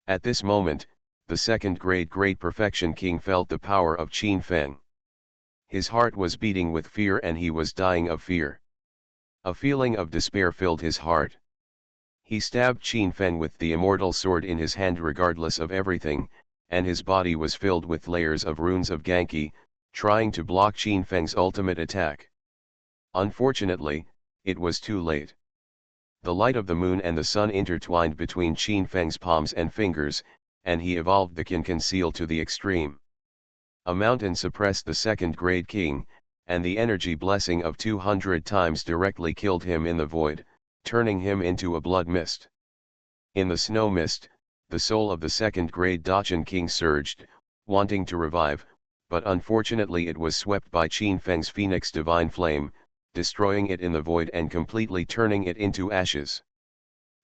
At this moment, the second great perfection king felt the power of Qin Feng. His heart was beating with fear and he was dying of fear. A feeling of despair filled his heart. He stabbed Qin Feng with the immortal sword in his hand regardless of everything, and his body was filled with layers of runes of Genki, trying to block Qin Feng's ultimate attack. Unfortunately, it was too late. The light of the moon and the sun intertwined between Qin Feng's palms and fingers, and he evolved the Qin seal to the extreme. A mountain suppressed the second-grade king, and the energy blessing of 200 times directly killed him in the void, turning him into a blood mist. In the snow mist, the soul of the second-grade Dachshund king surged, wanting to revive, but unfortunately it was swept by Qin Feng's phoenix divine flame, destroying it in the void and completely turning it into ashes.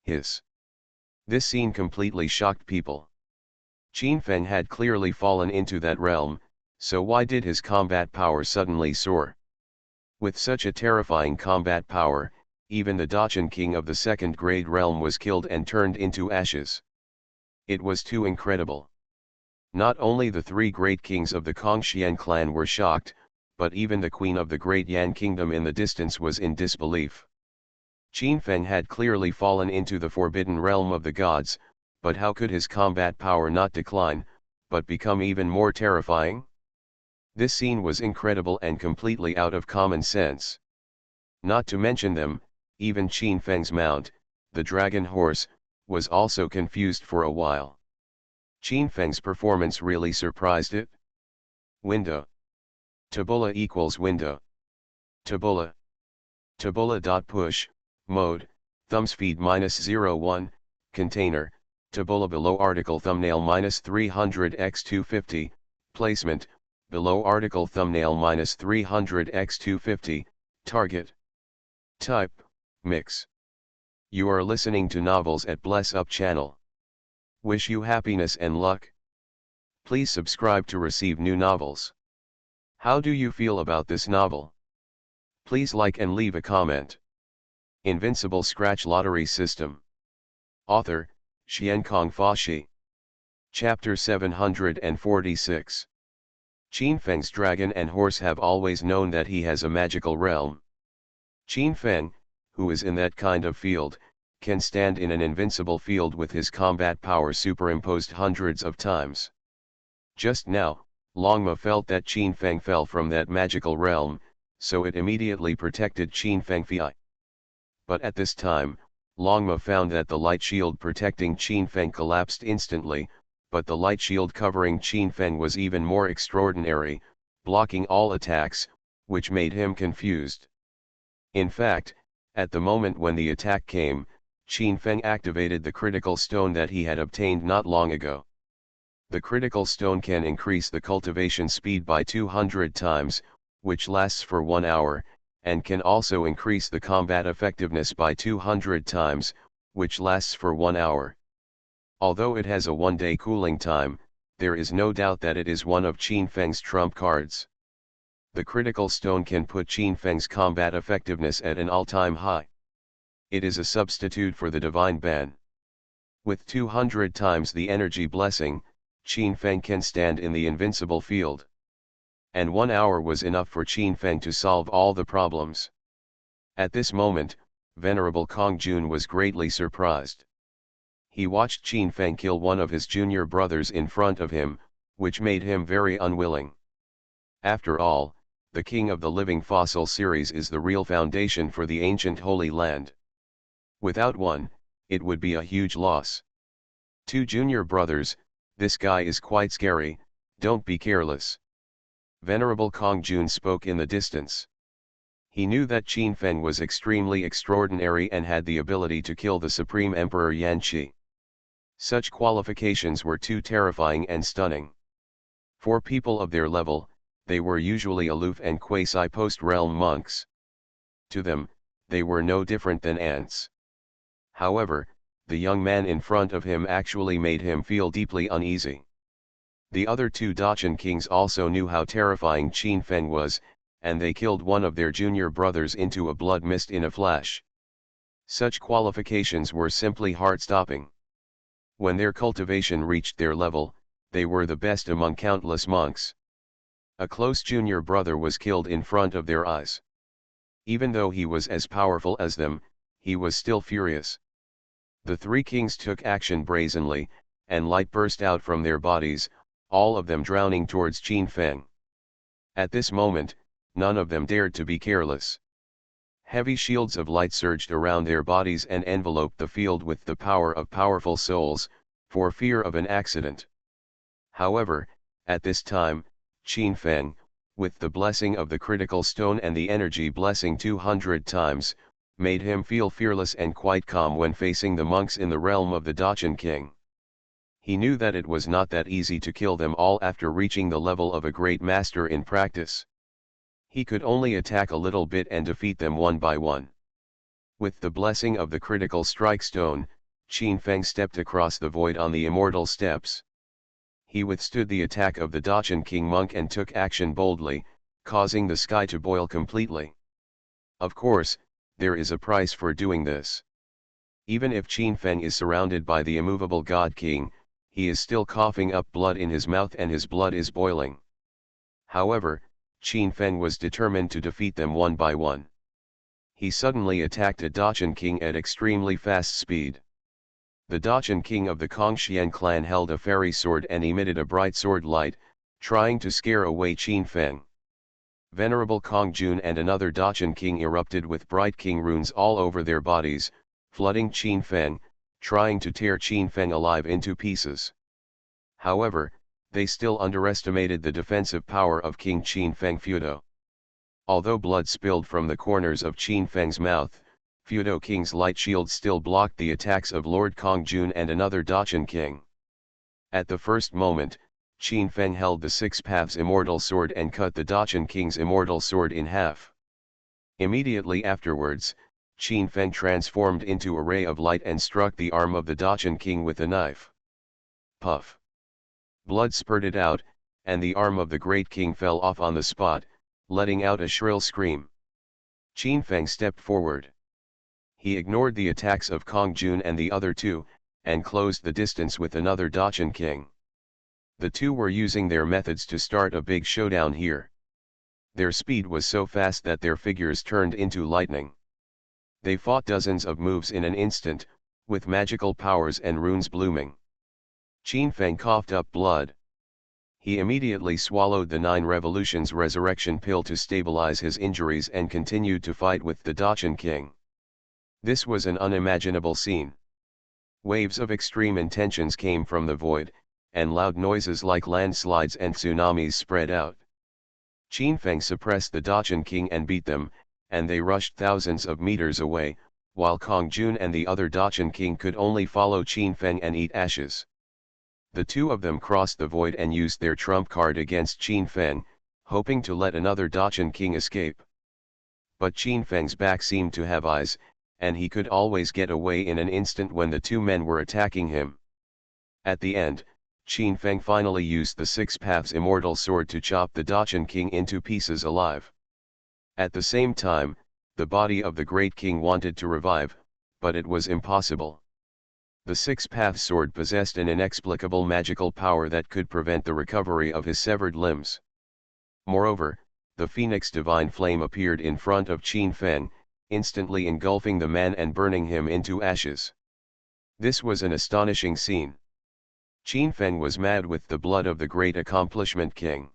This scene completely shocked people. Qin Feng had clearly fallen into that realm, so why did his combat power suddenly soar? With such a terrifying combat power, even the Dachshund king of the second-grade realm was killed and turned into ashes. It was too incredible. Not only the three great kings of the Kongxian clan were shocked, but even the queen of the great Yan kingdom in the distance was in disbelief. Qin Feng had clearly fallen into the forbidden realm of the gods, but how could his combat power not decline, but become even more terrifying? This scene was incredible and completely out of common sense. Not to mention them, even Qin Feng's mount, the dragon horse, was also confused for a while. Qin Feng's performance really surprised it. Window. Tabula equals window. Tabula. Tabula.push, mode, thumbs feed -01, container, tabula below article thumbnail -300x250, placement, below article thumbnail -300x250, target. Type, mix. You are listening to Novels at Bless Up channel. Wish you happiness and luck. Please subscribe to receive new novels. How do you feel about this novel? Please like and leave a comment. Invincible Scratch Lottery System. Author, Xiankong Fashi. Chapter 746. Qin Feng's dragon and horse have always known that he has a magical realm. Qin Feng, who is in that kind of field, can stand in an invincible field with his combat power superimposed hundreds of times. Just now, Longma felt that Qin Feng fell from that magical realm, so it immediately protected Qin Feng Fi. But at this time, Longma found that the light shield protecting Qin Feng collapsed instantly, but the light shield covering Qin Feng was even more extraordinary, blocking all attacks, which made him confused. In fact, at the moment when the attack came, Qin Feng activated the critical stone that he had obtained not long ago. The critical stone can increase the cultivation speed by 200 times, which lasts for 1 hour, and can also increase the combat effectiveness by 200 times, which lasts for 1 hour. Although it has a 1-day cooling time, there is no doubt that it is one of Qin Feng's trump cards. The critical stone can put Qin Feng's combat effectiveness at an all-time high. It is a substitute for the divine ban. With 200 times the energy blessing, Qin Feng can stand in the invincible field. And 1 hour was enough for Qin Feng to solve all the problems. At this moment, Venerable Kong Jun was greatly surprised. He watched Qin Feng kill one of his junior brothers in front of him, which made him very unwilling. After all, the king of the living fossil series is the real foundation for the ancient Holy Land. Without one, it would be a huge loss. 2 junior brothers, this guy is quite scary, don't be careless. Venerable Kong Jun spoke in the distance. He knew that Qin Feng was extremely extraordinary and had the ability to kill the Supreme Emperor Yan Qi. Such qualifications were too terrifying and stunning. For people of their level, they were usually aloof and quasi-post-realm monks. To them, they were no different than ants. However, the young man in front of him actually made him feel deeply uneasy. The other 2 Dachshund kings also knew how terrifying Qin Feng was, and they killed one of their junior brothers into a blood mist in a flash. Such qualifications were simply heart-stopping. When their cultivation reached their level, they were the best among countless monks. A close junior brother was killed in front of their eyes. Even though he was as powerful as them, he was still furious. The 3 kings took action brazenly, and light burst out from their bodies, all of them drowning towards Qin Feng. At this moment, none of them dared to be careless. Heavy shields of light surged around their bodies and enveloped the field with the power of powerful souls, for fear of an accident. However, at this time, Qin Feng, with the blessing of the critical stone and the energy blessing 200 times, made him feel fearless and quite calm when facing the monks in the realm of the Dachshund King. He knew that it was not that easy to kill them all after reaching the level of a great master in practice. He could only attack a little bit and defeat them one by one. With the blessing of the critical strike stone, Qin Feng stepped across the void on the immortal steps. He withstood the attack of the Dachshund King monk and took action boldly, causing the sky to boil completely. Of course, there is a price for doing this. Even if Qin Feng is surrounded by the immovable God King, he is still coughing up blood in his mouth and his blood is boiling. However, Qin Feng was determined to defeat them one by one. He suddenly attacked a Dachshund King at extremely fast speed. The Dachshund King of the Kongxian clan held a fairy sword and emitted a bright sword light, trying to scare away Qin Feng. Venerable Kong Jun and another Dachshund King erupted with bright king runes all over their bodies, flooding Qin Feng, trying to tear Qin Feng alive into pieces. However, they still underestimated the defensive power of King Qin Feng Fudo. Although blood spilled from the corners of Qin Feng's mouth, Fudo King's light shield still blocked the attacks of Lord Kong Jun and another Dachshund King. At the first moment, Qin Feng held the 6 Paths Immortal Sword and cut the Dachshund King's Immortal Sword in half. Immediately afterwards, Qin Feng transformed into a ray of light and struck the arm of the Dachshund King with a knife. Puff! Blood spurted out, and the arm of the Great King fell off on the spot, letting out a shrill scream. Qin Feng stepped forward. He ignored the attacks of Kong Jun and the other 2, and closed the distance with another Dachshund King. The 2 were using their methods to start a big showdown here. Their speed was so fast that their figures turned into lightning. They fought dozens of moves in an instant, with magical powers and runes blooming. Qin Feng coughed up blood. He immediately swallowed the 9 Revolutions resurrection pill to stabilize his injuries and continued to fight with the Dachshund King. This was an unimaginable scene. Waves of extreme intentions came from the void, and loud noises like landslides and tsunamis spread out. Qin Feng suppressed the Dachshund King and beat them, and they rushed thousands of meters away, while Kong Jun and the other Dachan king could only follow Qin Feng and eat ashes. The two of them crossed the void and used their trump card against Qin Feng, hoping to let another Dachan king escape. But Qin Feng's back seemed to have eyes, and he could always get away in an instant when the two men were attacking him. At the end, Qin Feng finally used the Six Paths Immortal Sword to chop the Dachan king into pieces alive. At the same time, the body of the great king wanted to revive, but it was impossible. The Six Paths Sword possessed an inexplicable magical power that could prevent the recovery of his severed limbs. Moreover, the Phoenix Divine Flame appeared in front of Qin Feng, instantly engulfing the man and burning him into ashes. This was an astonishing scene. Qin Feng was mad with the blood of the great accomplishment king.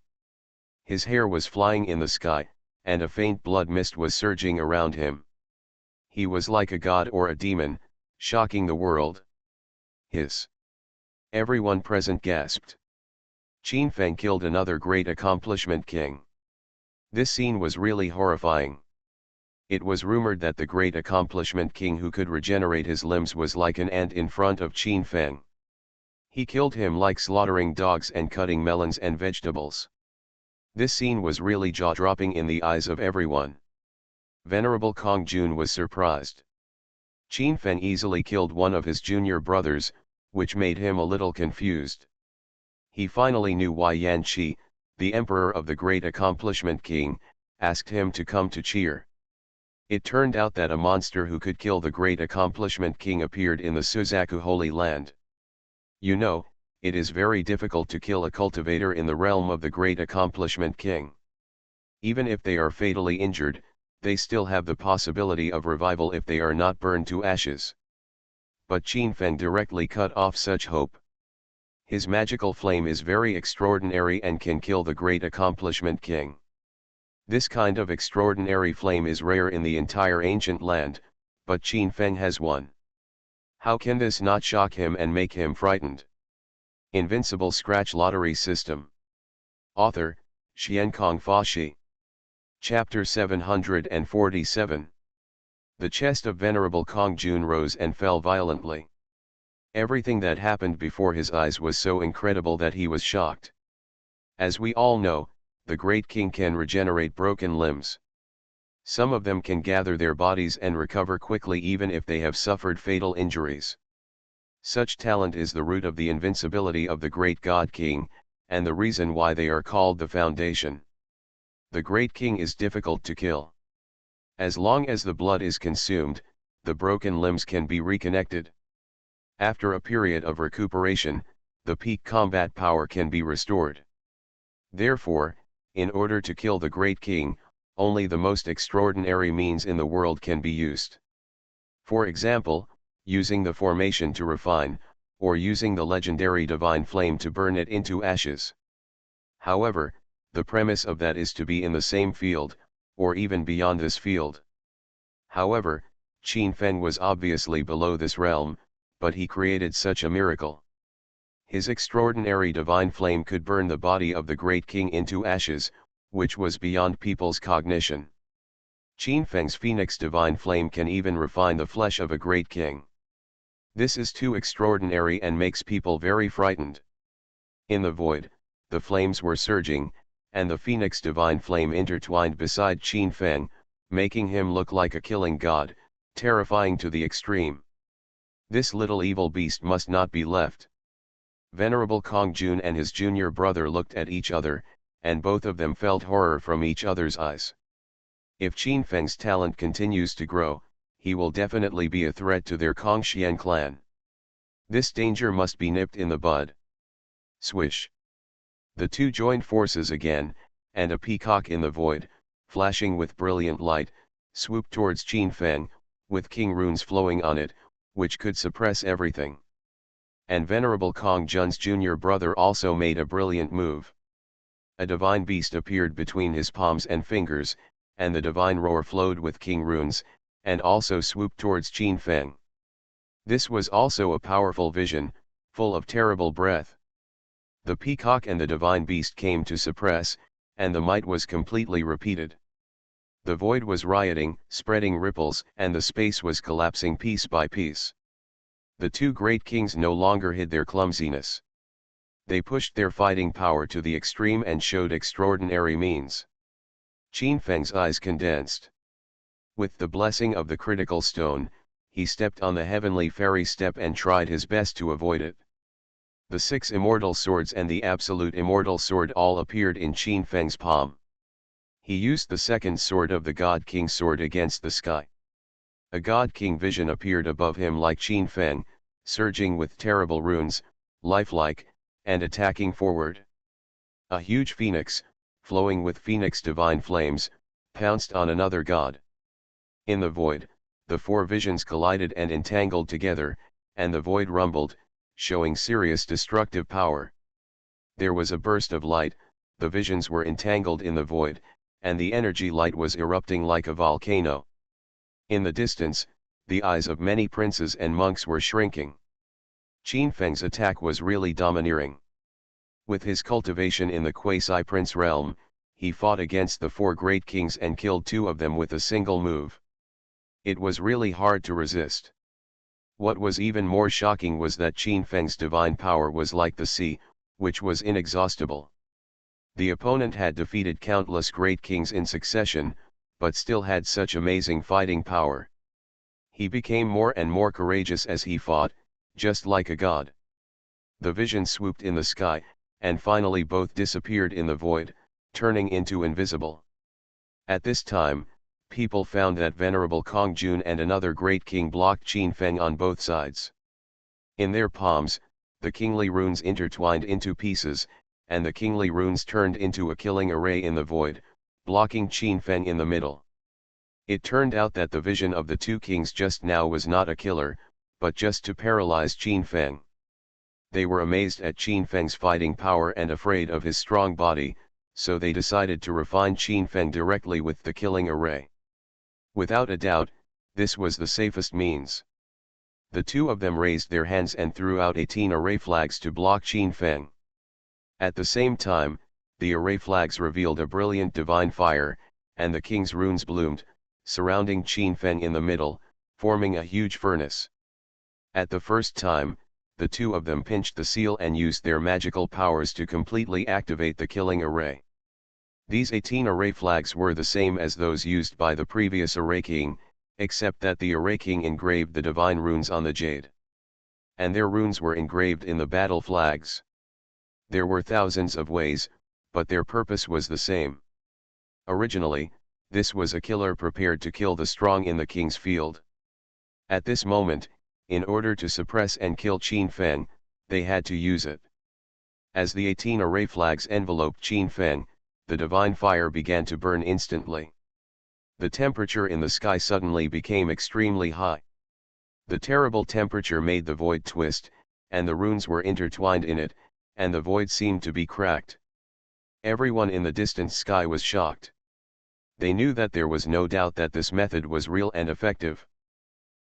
His hair was flying in the sky, and a faint blood mist was surging around him. He was like a god or a demon, shocking the world. Hiss! Everyone present gasped. Qin Feng killed another great accomplishment king. This scene was really horrifying. It was rumored that the great accomplishment king who could regenerate his limbs was like an ant in front of Qin Feng. He killed him like slaughtering dogs and cutting melons and vegetables. This scene was really jaw-dropping in the eyes of everyone. Venerable Kong Jun was surprised. Qin Feng easily killed one of his junior brothers, which made him a little confused. He finally knew why Yan Qi, the emperor of the great accomplishment king, asked him to come to cheer. It turned out that a monster who could kill the great accomplishment king appeared in the Suzaku Holy Land. You know, it is very difficult to kill a cultivator in the realm of the great accomplishment king. Even if they are fatally injured, they still have the possibility of revival if they are not burned to ashes. But Qin Feng directly cut off such hope. His magical flame is very extraordinary and can kill the great accomplishment king. This kind of extraordinary flame is rare in the entire ancient land, but Qin Feng has one. How can this not shock him and make him frightened? Invincible Scratch Lottery System. Author, Xiankong Fashi. Chapter 747. The chest of Venerable Kong Jun rose and fell violently. Everything that happened before his eyes was so incredible that he was shocked. As we all know, the great king can regenerate broken limbs. Some of them can gather their bodies and recover quickly even if they have suffered fatal injuries. Such talent is the root of the invincibility of the great God King, and the reason why they are called the Foundation. The great king is difficult to kill. As long as the blood is consumed, the broken limbs can be reconnected. After a period of recuperation, the peak combat power can be restored. Therefore, in order to kill the great king, only the most extraordinary means in the world can be used. For example, using the formation to refine, or using the legendary divine flame to burn it into ashes. However, the premise of that is to be in the same field, or even beyond this field. However, Qin Feng was obviously below this realm, but he created such a miracle. His extraordinary divine flame could burn the body of the great king into ashes, which was beyond people's cognition. Qin Feng's phoenix divine flame can even refine the flesh of a great king. This is too extraordinary and makes people very frightened. In the void, the flames were surging, and the phoenix divine flame intertwined beside Qin Feng, making him look like a killing god, terrifying to the extreme. This little evil beast must not be left. Venerable Kong Jun and his junior brother looked at each other, and both of them felt horror from each other's eyes. If Qin Feng's talent continues to grow, he will definitely be a threat to their Kongxian clan. This danger must be nipped in the bud. Swish! The two joined forces again, and a peacock in the void, flashing with brilliant light, swooped towards Qin Feng, with king runes flowing on it, which could suppress everything. And Venerable Kong Jun's junior brother also made a brilliant move. A divine beast appeared between his palms and fingers, and the divine roar flowed with king runes, and also swooped towards Qin Feng. This was also a powerful vision, full of terrible breath. The peacock and the divine beast came to suppress, and the might was completely repeated. The void was rioting, spreading ripples, and the space was collapsing piece by piece. The two great kings no longer hid their clumsiness. They pushed their fighting power to the extreme and showed extraordinary means. Qin Feng's eyes condensed. With the blessing of the critical stone, he stepped on the heavenly fairy step and tried his best to avoid it. The 6 immortal swords and the absolute immortal sword all appeared in Qin Feng's palm. He used the second sword of the God King sword against the sky. A God King vision appeared above him like Qin Feng, surging with terrible runes, lifelike, and attacking forward. A huge phoenix, flowing with phoenix divine flames, pounced on another god. In the void, the 4 visions collided and entangled together, and the void rumbled, showing serious destructive power. There was a burst of light, the visions were entangled in the void, and the energy light was erupting like a volcano. In the distance, the eyes of many princes and monks were shrinking. Qin Feng's attack was really domineering. With his cultivation in the quasi-prince realm, he fought against the 4 great kings and killed 2 of them with a single move. It was really hard to resist. What was even more shocking was that Qin Feng's divine power was like the sea, which was inexhaustible. The opponent had defeated countless great kings in succession, but still had such amazing fighting power. He became more and more courageous as he fought, just like a god. The vision swooped in the sky, and finally both disappeared in the void, turning into invisible. At this time, people found that Venerable Kongjun and another great king blocked Qin Feng on both sides. In their palms, the kingly runes intertwined into pieces, and the kingly runes turned into a killing array in the void, blocking Qin Feng in the middle. It turned out that the vision of the 2 kings just now was not a killer, but just to paralyze Qin Feng. They were amazed at Qin Feng's fighting power and afraid of his strong body, so they decided to refine Qin Feng directly with the killing array. Without a doubt, this was the safest means. The 2 of them raised their hands and threw out 18 array flags to block Qin Feng. At the same time, the array flags revealed a brilliant divine fire, and the king's runes bloomed, surrounding Qin Feng in the middle, forming a huge furnace. At the first time, the 2 of them pinched the seal and used their magical powers to completely activate the killing array. These 18 array flags were the same as those used by the previous array king, except that the array king engraved the divine runes on the jade. And their runes were engraved in the battle flags. There were thousands of ways, but their purpose was the same. Originally, this was a killer prepared to kill the strong in the king's field. At this moment, in order to suppress and kill Qin Feng, they had to use it. As the 18 array flags enveloped Qin Feng, the divine fire began to burn instantly. The temperature in the sky suddenly became extremely high. The terrible temperature made the void twist, and the runes were intertwined in it, and the void seemed to be cracked. Everyone in the distant sky was shocked. They knew that there was no doubt that this method was real and effective.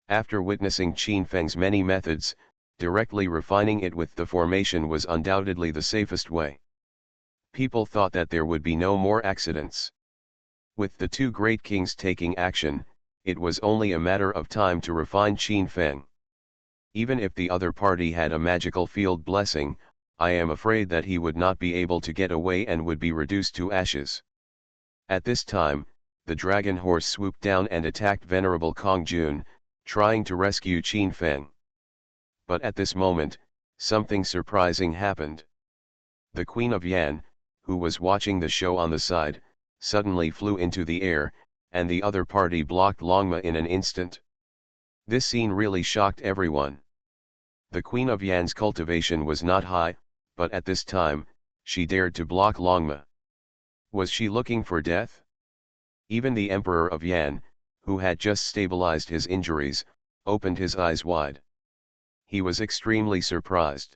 After witnessing Qin Feng's many methods, directly refining it with the formation was undoubtedly the safest way. People thought that there would be no more accidents. With the 2 great kings taking action, it was only a matter of time to refine Qin Feng. Even if the other party had a magical field blessing, I am afraid that he would not be able to get away and would be reduced to ashes. At this time, the dragon horse swooped down and attacked Venerable Kongjun, trying to rescue Qin Feng. But at this moment, something surprising happened. The Queen of Yan, who was watching the show on the side, suddenly flew into the air, and the other party blocked Longma in an instant. This scene really shocked everyone. The Queen of Yan's cultivation was not high, but at this time, she dared to block Longma. Was she looking for death? Even the Emperor of Yan, who had just stabilized his injuries, opened his eyes wide. He was extremely surprised.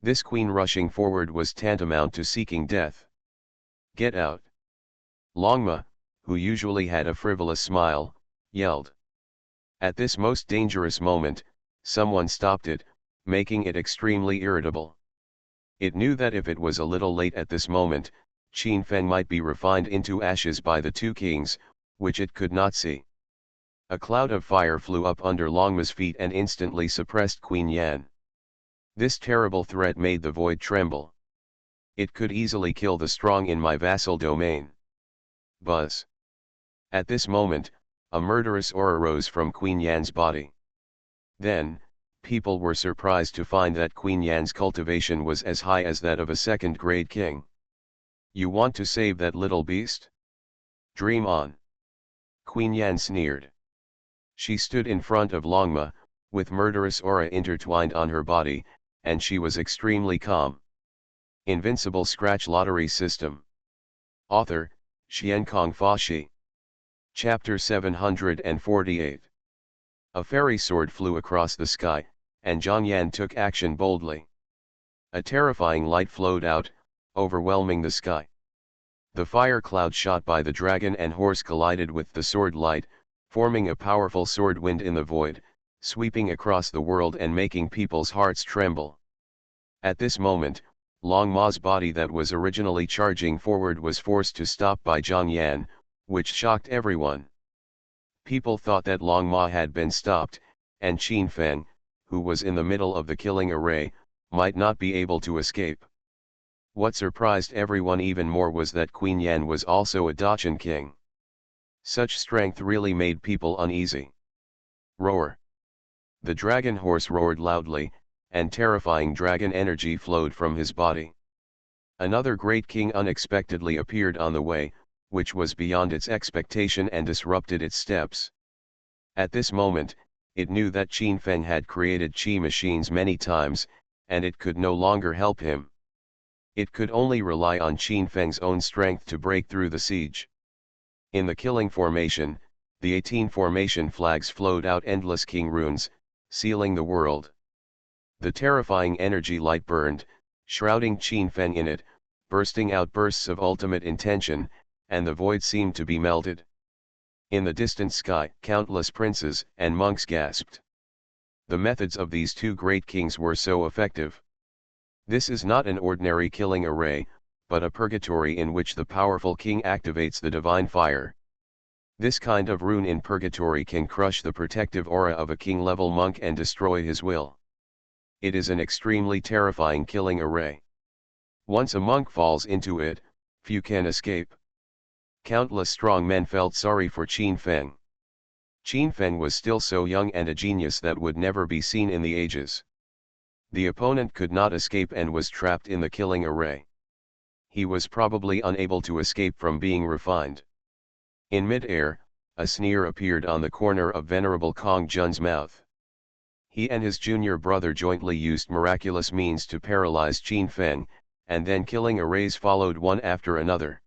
This queen rushing forward was tantamount to seeking death. Get out! Longma, who usually had a frivolous smile, yelled. At this most dangerous moment, someone stopped it, making it extremely irritable. It knew that if it was a little late at this moment, Qin Feng might be refined into ashes by the 2 kings, which it could not see. A cloud of fire flew up under Longma's feet and instantly suppressed Queen Yan. This terrible threat made the void tremble. It could easily kill the strong in my vassal domain. Buzz. At this moment, a murderous aura rose from Queen Yan's body. Then, people were surprised to find that Queen Yan's cultivation was as high as that of a second-grade king. You want to save that little beast? Dream on. Queen Yan sneered. She stood in front of Longma, with murderous aura intertwined on her body, and she was extremely calm. Invincible Scratch Lottery System. Author, Xiankong Fashi. Chapter 748. A fairy sword flew across the sky, and Zhang Yan took action boldly. A terrifying light flowed out, overwhelming the sky. The fire cloud shot by the dragon and horse collided with the sword light, forming a powerful sword wind in the void, sweeping across the world and making people's hearts tremble. At this moment, Long Ma's body that was originally charging forward was forced to stop by Zhang Yan, which shocked everyone. People thought that Long Ma had been stopped, and Qin Feng, who was in the middle of the killing array, might not be able to escape. What surprised everyone even more was that Queen Yan was also a Dachshund king. Such strength really made people uneasy. Roar. The dragon horse roared loudly, and terrifying dragon energy flowed from his body. Another great king unexpectedly appeared on the way, which was beyond its expectation and disrupted its steps. At this moment, it knew that Qin Feng had created qi machines many times, and it could no longer help him. It could only rely on Qin Feng's own strength to break through the siege. In the killing formation, the 18 formation flags flowed out endless king runes, sealing the world. The terrifying energy light burned, shrouding Qin Feng in it, bursting out bursts of ultimate intention, and the void seemed to be melted. In the distant sky, countless princes and monks gasped. The methods of these two great kings were so effective. This is not an ordinary killing array, but a purgatory in which the powerful king activates the divine fire. This kind of rune in purgatory can crush the protective aura of a king-level monk and destroy his will. It is an extremely terrifying killing array. Once a monk falls into it, few can escape. Countless strong men felt sorry for Qin Feng. Qin Feng was still so young and a genius that would never be seen in the ages. The opponent could not escape and was trapped in the killing array. He was probably unable to escape from being refined. In mid-air, a sneer appeared on the corner of Venerable Kong Jun's mouth. He and his junior brother jointly used miraculous means to paralyze Qin Feng, and then killing arrays followed one after another.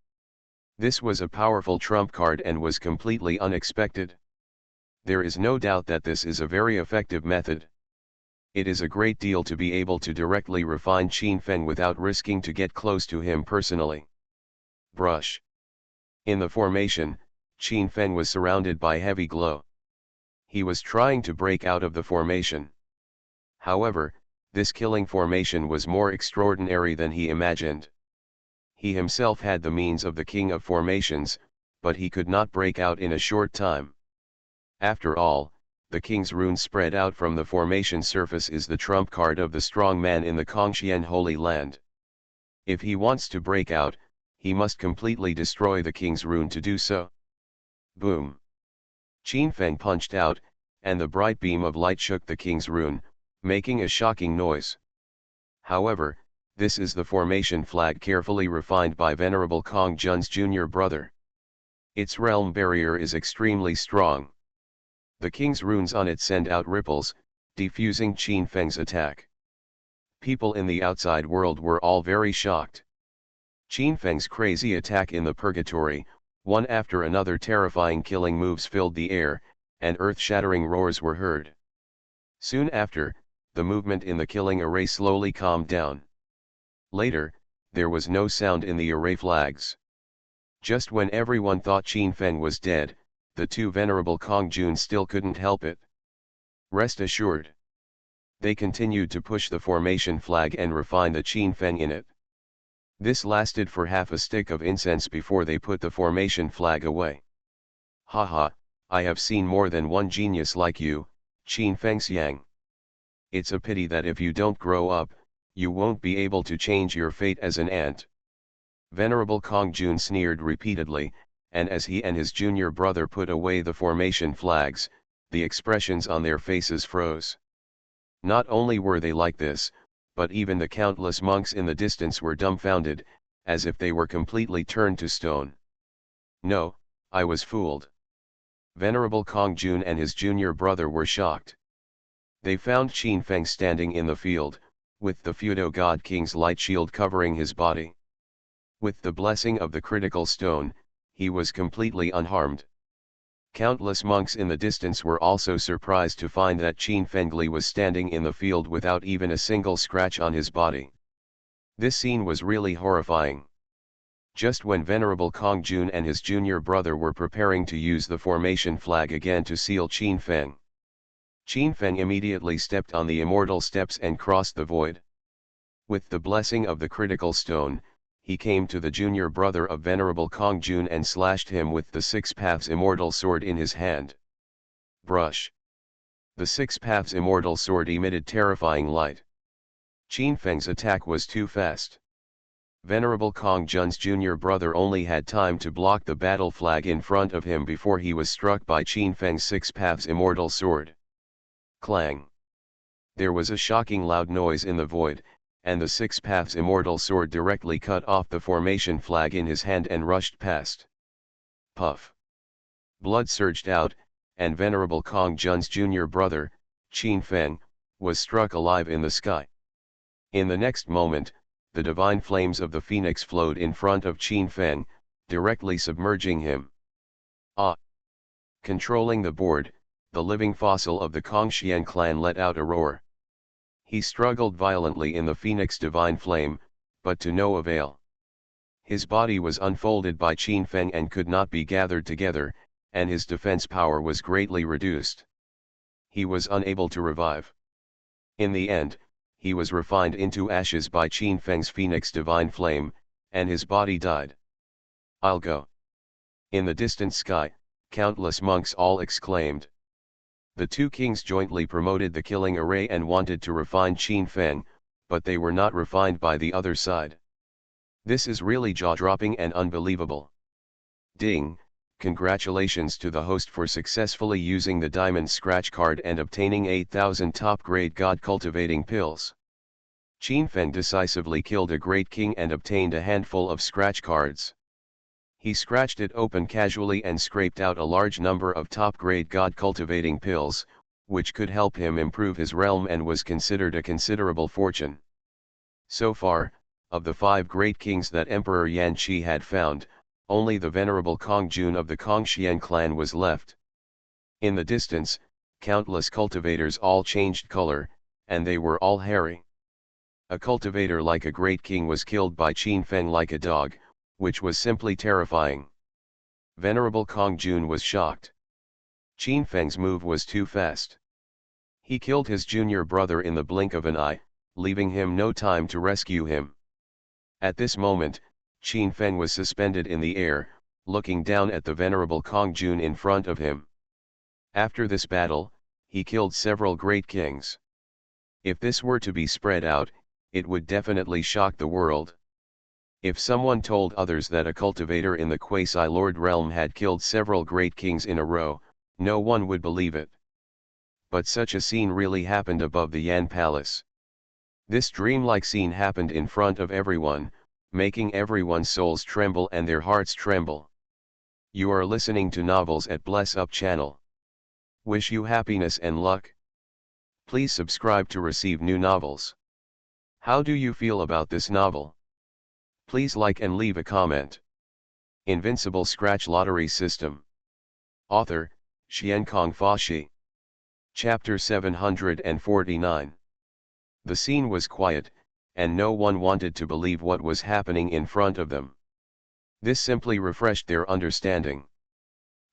This was a powerful trump card and was completely unexpected. There is no doubt that this is a very effective method. It is a great deal to be able to directly refine Qin Feng without risking to get close to him personally. Brush. In the formation, Qin Feng was surrounded by heavy glow. He was trying to break out of the formation. However, this killing formation was more extraordinary than he imagined. He himself had the means of the king of formations, but he could not break out in a short time. After all, the king's rune spread out from the formation surface is the trump card of the strong man in the Kongxian Holy Land. If he wants to break out, he must completely destroy the king's rune to do so. Boom! Qin Feng punched out, and the bright beam of light shook the king's rune, making a shocking noise. However, this is the formation flag carefully refined by Venerable Kong Jun's junior brother. Its realm barrier is extremely strong. The king's runes on it send out ripples, defusing Qin Feng's attack. People in the outside world were all very shocked. Qin Feng's crazy attack in the purgatory, one after another terrifying killing moves filled the air, and earth-shattering roars were heard. Soon after, the movement in the killing array slowly calmed down. Later, there was no sound in the array flags. Just when everyone thought Qin Feng was dead, the two Venerable Kong Jun still couldn't help it. Rest assured. They continued to push the formation flag and refine the Qin Feng in it. This lasted for half a stick of incense before they put the formation flag away. Haha, I have seen more than one genius like you, Qin Fengxiang. It's a pity that if you don't grow up, you won't be able to change your fate as an ant. Venerable Kong Jun sneered repeatedly, and as he and his junior brother put away the formation flags, the expressions on their faces froze. Not only were they like this, but even the countless monks in the distance were dumbfounded, as if they were completely turned to stone. No, I was fooled. Venerable Kong Jun and his junior brother were shocked. They found Qin Feng standing in the field, with the Fudo God King's light shield covering his body. With the blessing of the critical stone, he was completely unharmed. Countless monks in the distance were also surprised to find that Qin Fengli was standing in the field without even a single scratch on his body. This scene was really horrifying. Just when Venerable Kong Jun and his junior brother were preparing to use the formation flag again to seal Qin Feng, Qin Feng immediately stepped on the immortal steps and crossed the void. With the blessing of the critical stone, he came to the junior brother of Venerable Kong Jun and slashed him with the Six Paths immortal sword in his hand. Brush. The Six Paths immortal sword emitted terrifying light. Qin Feng's attack was too fast. Venerable Kong Jun's junior brother only had time to block the battle flag in front of him before he was struck by Qin Feng's Six Paths immortal sword. Clang. There was a shocking loud noise in the void, and the Six Paths immortal sword directly cut off the formation flag in his hand and rushed past. Puff. Blood surged out, and Venerable Kong Jun's junior brother, Qin Feng, was struck alive in the sky. In the next moment, the divine flames of the phoenix flowed in front of Qin Feng, directly submerging him. Ah! Controlling the board, the living fossil of the Kongxian clan let out a roar. He struggled violently in the phoenix divine flame, but to no avail. His body was unfolded by Qin Feng and could not be gathered together, and his defense power was greatly reduced. He was unable to revive. In the end, he was refined into ashes by Qin Feng's phoenix divine flame, and his body died. I'll go. In the distant sky, countless monks all exclaimed. The two kings jointly promoted the killing array and wanted to refine Qin Feng, but they were not refined by the other side. This is really jaw-dropping and unbelievable. Ding, congratulations to the host for successfully using the diamond scratch card and obtaining 8,000 top-grade god-cultivating pills. Qin Feng decisively killed a great king and obtained a handful of scratch cards. He scratched it open casually and scraped out a large number of top-grade god-cultivating pills, which could help him improve his realm and was considered a considerable fortune. So far, of the 5 great kings that Emperor Yan Qi had found, only the venerable Kong Jun of the Kongxian clan was left. In the distance, countless cultivators all changed color, and they were all hairy. A cultivator like a great king was killed by Qin Feng like a dog, which was simply terrifying. Venerable Kong Jun was shocked. Qin Feng's move was too fast. He killed his junior brother in the blink of an eye, leaving him no time to rescue him. At this moment, Qin Feng was suspended in the air, looking down at the venerable Kong Jun in front of him. After this battle, he killed several great kings. If this were to be spread out, it would definitely shock the world. If someone told others that a cultivator in the Quasi-Lord realm had killed several great kings in a row, no one would believe it. But such a scene really happened above the Yan Palace. This dreamlike scene happened in front of everyone, making everyone's souls tremble and their hearts tremble. You are listening to Novels at Bless Up channel. Wish you happiness and luck. Please subscribe to receive new novels. How do you feel about this novel? Please like and leave a comment. Invincible Scratch Lottery System. Author, Xiankong Fashi. Chapter 749. The scene was quiet, and no one wanted to believe what was happening in front of them. This simply refreshed their understanding.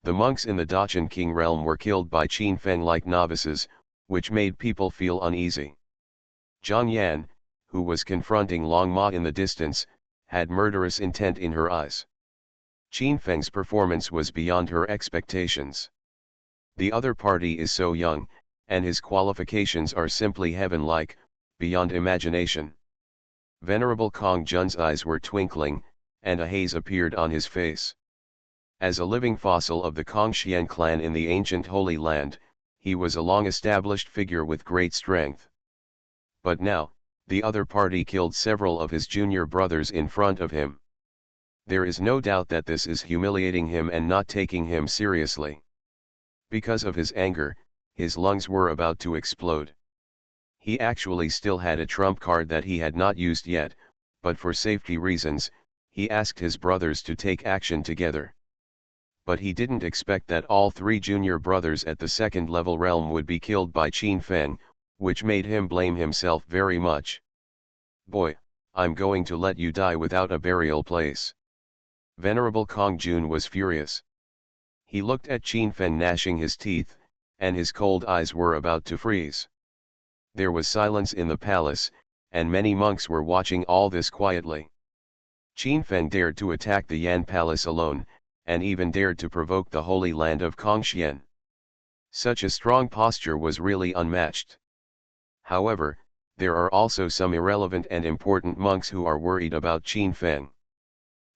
The monks in the Dachan King realm were killed by Qin Feng like novices, which made people feel uneasy. Zhang Yan, who was confronting Long Ma in the distance, had murderous intent in her eyes. Qin Feng's performance was beyond her expectations. The other party is so young, and his qualifications are simply heaven-like, beyond imagination. Venerable Kong Jun's eyes were twinkling, and a haze appeared on his face. As a living fossil of the Kongxian clan in the ancient Holy Land, he was a long-established figure with great strength. But now, the other party killed several of his junior brothers in front of him. There is no doubt that this is humiliating him and not taking him seriously. Because of his anger, his lungs were about to explode. He actually still had a trump card that he had not used yet, but for safety reasons, he asked his brothers to take action together. But he didn't expect that all three junior brothers at the second level realm would be killed by Qin Feng, which made him blame himself very much. "Boy, I'm going to let you die without a burial place." Venerable Kong Jun was furious. He looked at Qin Feng gnashing his teeth, and his cold eyes were about to freeze. There was silence in the palace, and many monks were watching all this quietly. Qin Feng dared to attack the Yan Palace alone, and even dared to provoke the Holy Land of Kongxian. Such a strong posture was really unmatched. However, there are also some irrelevant and important monks who are worried about Qin Feng.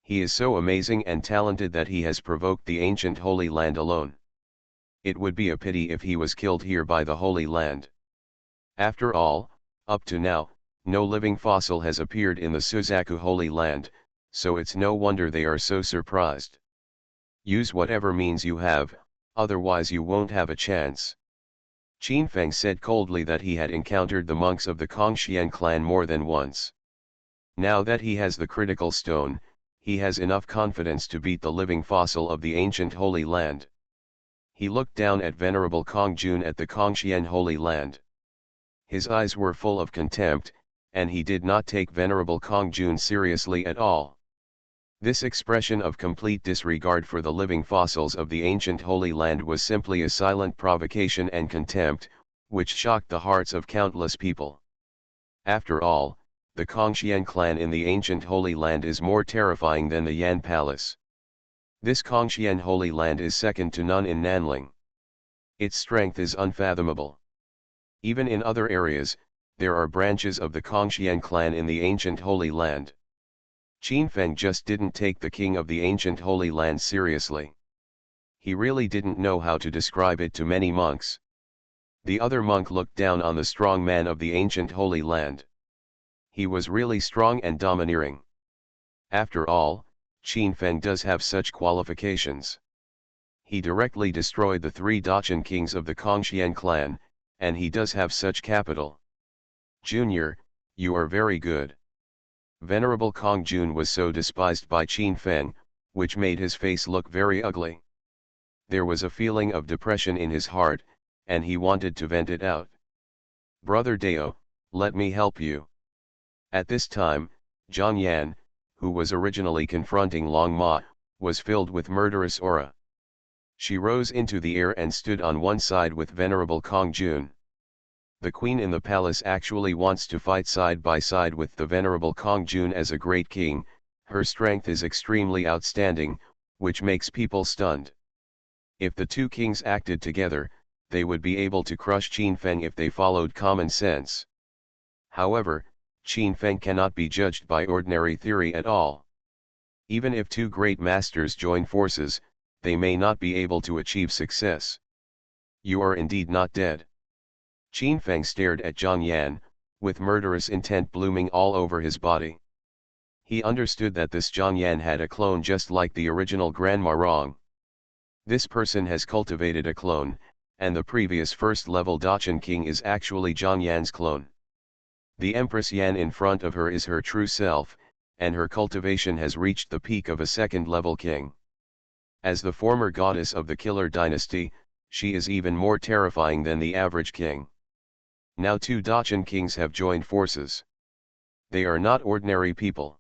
He is so amazing and talented that he has provoked the ancient Holy Land alone. It would be a pity if he was killed here by the Holy Land. After all, up to now, no living fossil has appeared in the Suzaku Holy Land, so it's no wonder they are so surprised. Use whatever means you have, otherwise you won't have a chance. Qin Feng said coldly that he had encountered the monks of the Kongxian clan more than once. Now that he has the critical stone, he has enough confidence to beat the living fossil of the ancient Holy Land. He looked down at Venerable Kong Jun at the Kongxian Holy Land. His eyes were full of contempt, and he did not take Venerable Kong Jun seriously at all. This expression of complete disregard for the living fossils of the ancient Holy Land was simply a silent provocation and contempt, which shocked the hearts of countless people. After all, the Kongxian clan in the ancient Holy Land is more terrifying than the Yan Palace. This Kongxian Holy Land is second to none in Nanling. Its strength is unfathomable. Even in other areas, there are branches of the Kongxian clan in the ancient Holy Land. Qin Feng just didn't take the king of the ancient Holy Land seriously. He really didn't know how to describe it to many monks. The other monk looked down on the strong man of the ancient Holy Land. He was really strong and domineering. After all, Qin Feng does have such qualifications. He directly destroyed the three Dachshund kings of the Kongxian clan, and he does have such capital. "Junior, you are very good." Venerable Kong Jun was so despised by Qin Feng, which made his face look very ugly. There was a feeling of depression in his heart, and he wanted to vent it out. "Brother Dao, let me help you." At this time, Zhang Yan, who was originally confronting Long Ma, was filled with murderous aura. She rose into the air and stood on one side with Venerable Kong Jun. The queen in the palace actually wants to fight side by side with the Venerable Kong Jun as a great king. Her strength is extremely outstanding, which makes people stunned. If the two kings acted together, they would be able to crush Qin Feng if they followed common sense. However, Qin Feng cannot be judged by ordinary theory at all. Even if two great masters join forces, they may not be able to achieve success. "You are indeed not dead." Qin Feng stared at Zhang Yan, with murderous intent blooming all over his body. He understood that this Zhang Yan had a clone just like the original Grandma Rong. This person has cultivated a clone, and the previous first-level Dachshund king is actually Zhang Yan's clone. The Empress Yan in front of her is her true self, and her cultivation has reached the peak of a second-level king. As the former goddess of the Killer Dynasty, she is even more terrifying than the average king. Now two Dachshund kings have joined forces. They are not ordinary people.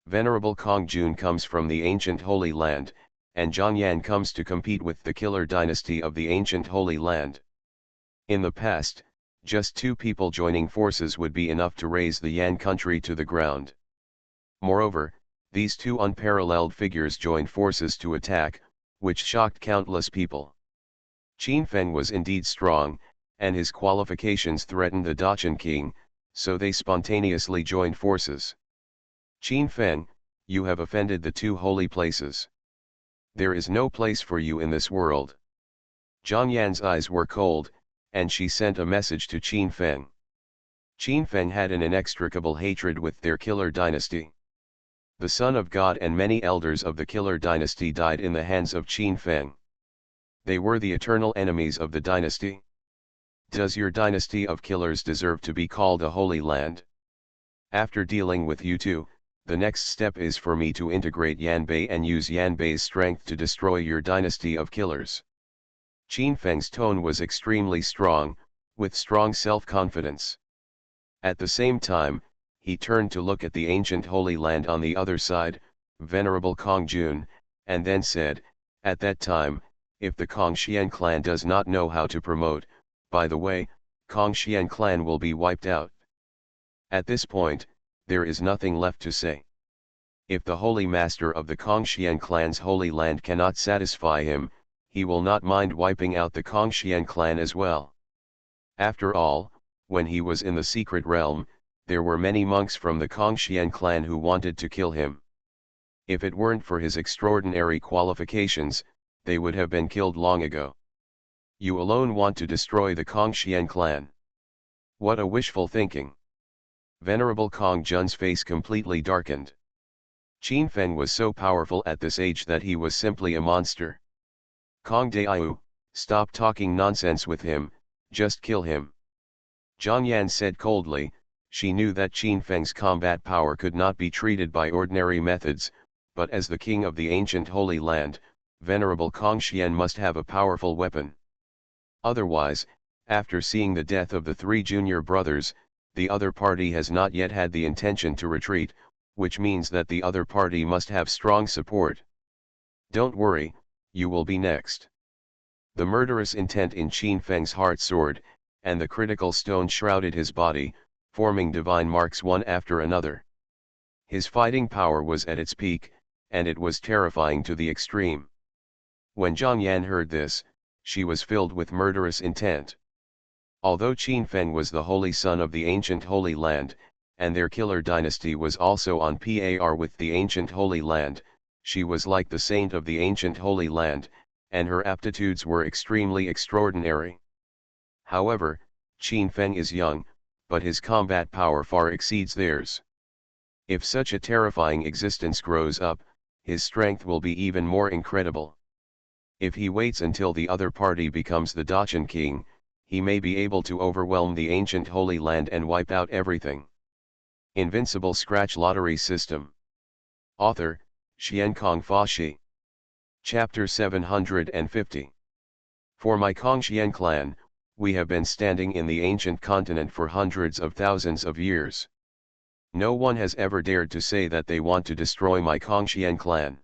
Venerable Kong Jun comes from the ancient Holy Land, and Zhang Yan comes to compete with the Killer Dynasty of the ancient Holy Land. In the past, just two people joining forces would be enough to raze the Yan country to the ground. Moreover, These two unparalleled figures joined forces to attack, which shocked countless people. Qin Feng was indeed strong, and his qualifications threatened the Dachshund King, so they spontaneously joined forces. Qin Feng, you have offended the two holy places. There is no place for you in this world. Zhang Yan's eyes were cold, and she sent a message to Qin Feng. Qin Feng had an inextricable hatred with their killer dynasty. The son of God and many elders of the killer dynasty died in the hands of Qin Feng. They were the eternal enemies of the dynasty. Does your dynasty of killers deserve to be called a holy land? After dealing with you two, the next step is for me to integrate Yanbei and use Yanbei's strength to destroy your dynasty of killers. Qin Feng's tone was extremely strong, with strong self-confidence. At the same time, he turned to look at the ancient Holy Land on the other side, Venerable Kong Jun, and then said, at that time, if the Kongxian clan does not know how to promote, by the way, Kongxian clan will be wiped out. At this point, there is nothing left to say. If the Holy Master of the Kongxian clan's Holy Land cannot satisfy him, he will not mind wiping out the Kongxian clan as well. After all, when he was in the secret realm, there were many monks from the Kongxian clan who wanted to kill him. If it weren't for his extraordinary qualifications, they would have been killed long ago. You alone want to destroy the Kongxian clan. What a wishful thinking. Venerable Kong Jun's face completely darkened. Qin Feng was so powerful at this age that he was simply a monster. Kong Daiyu, stop talking nonsense with him, just kill him. Zhang Yan said coldly. She knew that Qin Feng's combat power could not be treated by ordinary methods, but as the king of the ancient Holy Land, Venerable Kongxian must have a powerful weapon. Otherwise, after seeing the death of the three junior brothers, the other party has not yet had the intention to retreat, which means that the other party must have strong support. Don't worry, you will be next. The murderous intent in Qin Feng's heart soared, and the critical stone shrouded his body, forming divine marks one after another. His fighting power was at its peak, and it was terrifying to the extreme. When Zhang Yan heard this, she was filled with murderous intent. Although Qin Feng was the holy son of the ancient Holy Land, and their killer dynasty was also on par with the ancient Holy Land, she was like the saint of the ancient Holy Land, and her aptitudes were extremely extraordinary. However, Qin Feng is young, but his combat power far exceeds theirs. If such a terrifying existence grows up, his strength will be even more incredible. If he waits until the other party becomes the Dachshund King, he may be able to overwhelm the ancient Holy Land and wipe out everything. Invincible Scratch Lottery System. Author, Xiankong Fashi. Chapter 750. For my Kongxian clan, we have been standing in the ancient continent for hundreds of thousands of years. No one has ever dared to say that they want to destroy my Kongxian clan.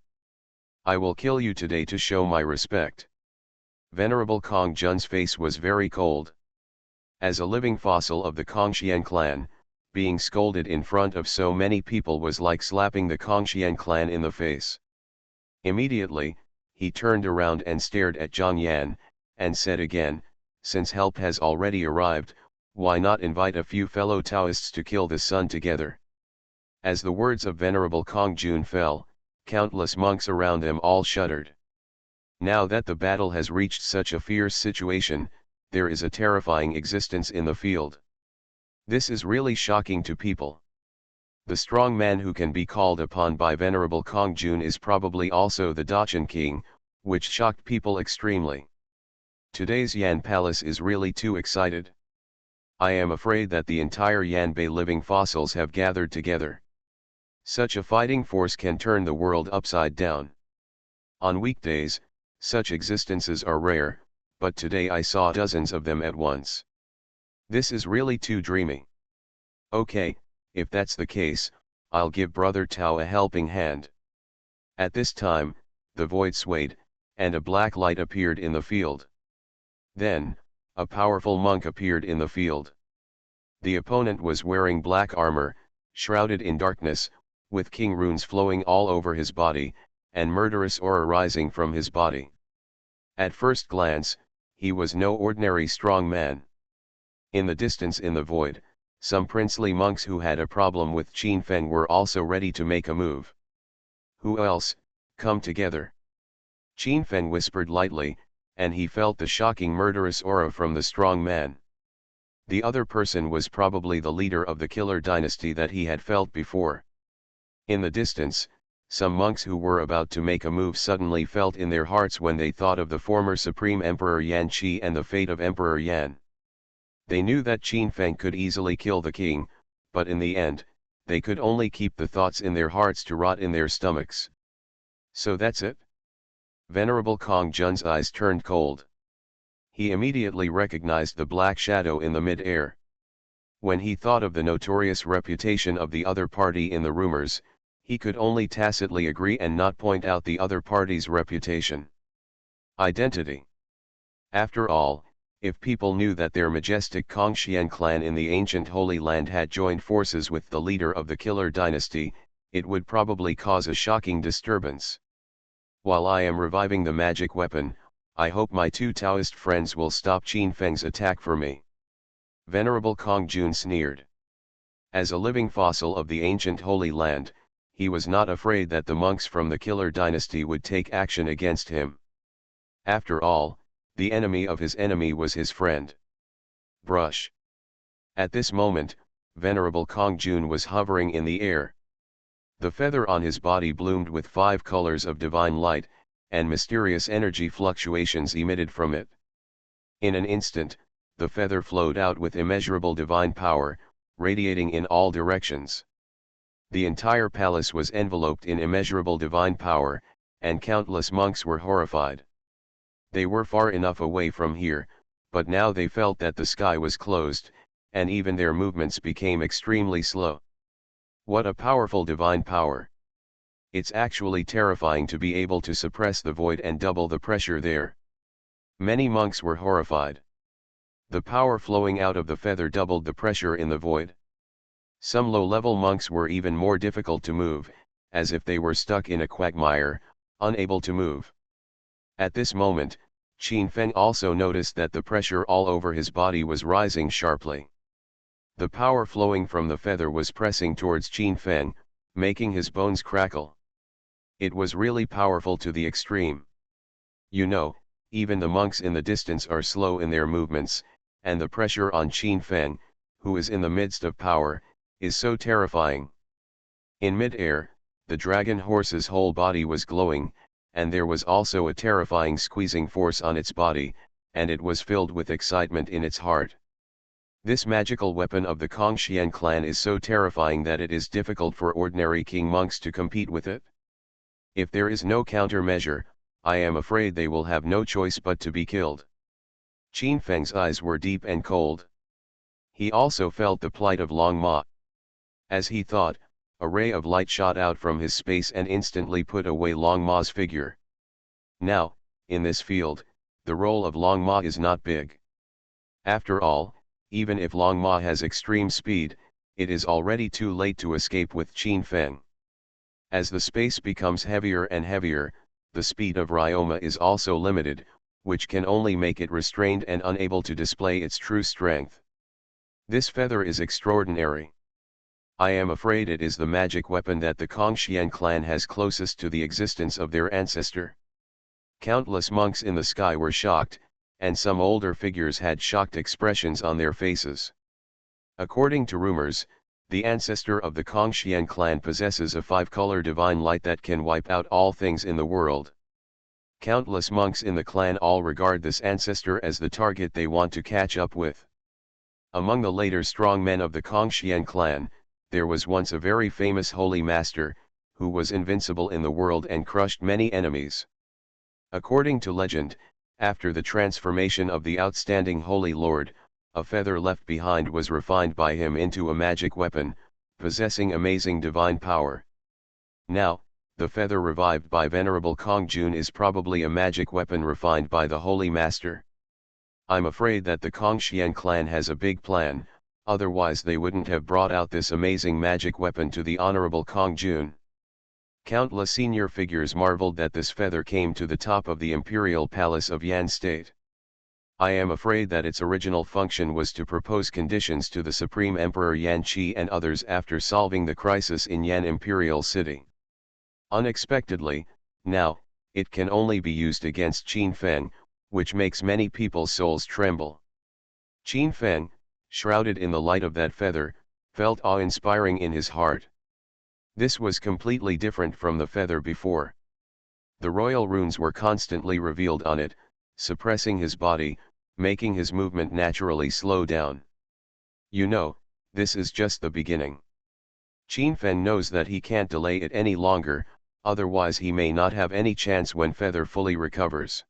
I will kill you today to show my respect. Venerable Kong Jun's face was very cold. As a living fossil of the Kongxian clan, being scolded in front of so many people was like slapping the Kongxian clan in the face. Immediately, he turned around and stared at Zhang Yan, and said again, since help has already arrived, why not invite a few fellow Taoists to kill the sun together? As the words of Venerable Kong Jun fell, countless monks around them all shuddered. Now that the battle has reached such a fierce situation, there is a terrifying existence in the field. This is really shocking to people. The strong man who can be called upon by Venerable Kong Jun is probably also the Dachshund King, which shocked people extremely. Today's Yan Palace is really too excited. I am afraid that the entire Yanbei living fossils have gathered together. Such a fighting force can turn the world upside down. On weekdays, such existences are rare, but today I saw dozens of them at once. This is really too dreamy. Okay, if that's the case, I'll give Brother Tao a helping hand. At this time, the void swayed, and a black light appeared in the field. Then, a powerful monk appeared in the field. The opponent was wearing black armor, shrouded in darkness, with king runes flowing all over his body, and murderous aura rising from his body. At first glance, he was no ordinary strong man. In the distance in the void, some princely monks who had a problem with Qin Feng were also ready to make a move. Who else? Come together. Qin Feng whispered lightly, and he felt the shocking murderous aura from the strong man. The other person was probably the leader of the killer dynasty that he had felt before. In the distance, some monks who were about to make a move suddenly felt in their hearts when they thought of the former Supreme Emperor Yan Qi and the fate of Emperor Yan. They knew that Qin Feng could easily kill the king, but in the end, they could only keep the thoughts in their hearts to rot in their stomachs. So that's it? Venerable Kong Jun's eyes turned cold. He immediately recognized the black shadow in the mid-air. When he thought of the notorious reputation of the other party in the rumors, he could only tacitly agree and not point out the other party's reputation. Identity. After all, if people knew that their majestic Kongxian clan in the ancient Holy Land had joined forces with the leader of the killer dynasty, it would probably cause a shocking disturbance. While I am reviving the magic weapon, I hope my two Taoist friends will stop Qin Feng's attack for me. Venerable Kong Jun sneered. As a living fossil of the ancient Holy Land, he was not afraid that the monks from the killer dynasty would take action against him. After all, the enemy of his enemy was his friend. Brush. At this moment, Venerable Kong Jun was hovering in the air. The feather on his body bloomed with 5 colors of divine light, and mysterious energy fluctuations emitted from it. In an instant, the feather flowed out with immeasurable divine power, radiating in all directions. The entire palace was enveloped in immeasurable divine power, and countless monks were horrified. They were far enough away from here, but now they felt that the sky was closed, and even their movements became extremely slow. What a powerful divine power! It's actually terrifying to be able to suppress the void and double the pressure there. Many monks were horrified. The power flowing out of the feather doubled the pressure in the void. Some low-level monks were even more difficult to move, as if they were stuck in a quagmire, unable to move. At this moment, Qin Feng also noticed that the pressure all over his body was rising sharply. The power flowing from the feather was pressing towards Qin Feng, making his bones crackle. It was really powerful to the extreme. You know, even the monks in the distance are slow in their movements, and the pressure on Qin Feng, who is in the midst of power, is so terrifying. In mid-air, the dragon horse's whole body was glowing, and there was also a terrifying squeezing force on its body, and it was filled with excitement in its heart. This magical weapon of the Kongxian clan is so terrifying that it is difficult for ordinary king monks to compete with it. If there is no countermeasure, I am afraid they will have no choice but to be killed. Qin Feng's eyes were deep and cold. He also felt the plight of Long Ma. As he thought, a ray of light shot out from his space and instantly put away Long Ma's figure. Now, in this field, the role of Long Ma is not big. After all, even if Long Ma has extreme speed, it is already too late to escape with Qin Feng. As the space becomes heavier and heavier, the speed of Ryoma is also limited, which can only make it restrained and unable to display its true strength. This feather is extraordinary. I am afraid it is the magic weapon that the Kongxian clan has closest to the existence of their ancestor. Countless monks in the sky were shocked, and some older figures had shocked expressions on their faces. According to rumors, the ancestor of the Kongxian clan possesses a 5-color divine light that can wipe out all things in the world. Countless monks in the clan all regard this ancestor as the target they want to catch up with. Among the later strong men of the Kongxian clan, there was once a very famous holy master, who was invincible in the world and crushed many enemies. According to legend, after the transformation of the outstanding Holy Lord, a feather left behind was refined by him into a magic weapon, possessing amazing divine power. Now, the feather revived by Venerable Kong Jun is probably a magic weapon refined by the Holy Master. I'm afraid that the Kongxian clan has a big plan, otherwise they wouldn't have brought out this amazing magic weapon to the Honorable Kong Jun. Countless senior figures marveled that this feather came to the top of the imperial palace of Yan State. I am afraid that its original function was to propose conditions to the Supreme Emperor Yan Qi and others after solving the crisis in Yan Imperial City. Unexpectedly, now, it can only be used against Qin Feng, which makes many people's souls tremble. Qin Feng, shrouded in the light of that feather, felt awe-inspiring in his heart. This was completely different from the feather before. The royal runes were constantly revealed on it, suppressing his body, making his movement naturally slow down. You know, this is just the beginning. Qin Feng knows that he can't delay it any longer, otherwise he may not have any chance when feather fully recovers.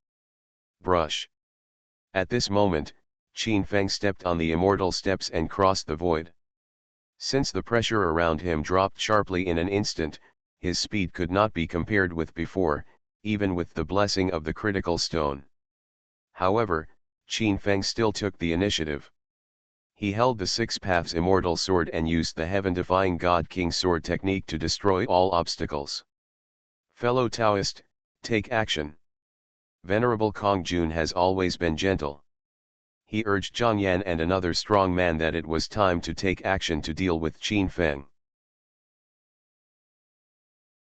Brush. At this moment, Qin Feng stepped on the immortal steps and crossed the void. Since the pressure around him dropped sharply in an instant, his speed could not be compared with before, even with the blessing of the critical stone. However, Qin Feng still took the initiative. He held the Six Paths Immortal Sword and used the Heaven-defying God King Sword technique to destroy all obstacles. Fellow Taoist, take action. Venerable Kong Jun has always been gentle. He urged Zhang Yan and another strong man that it was time to take action to deal with Qin Feng.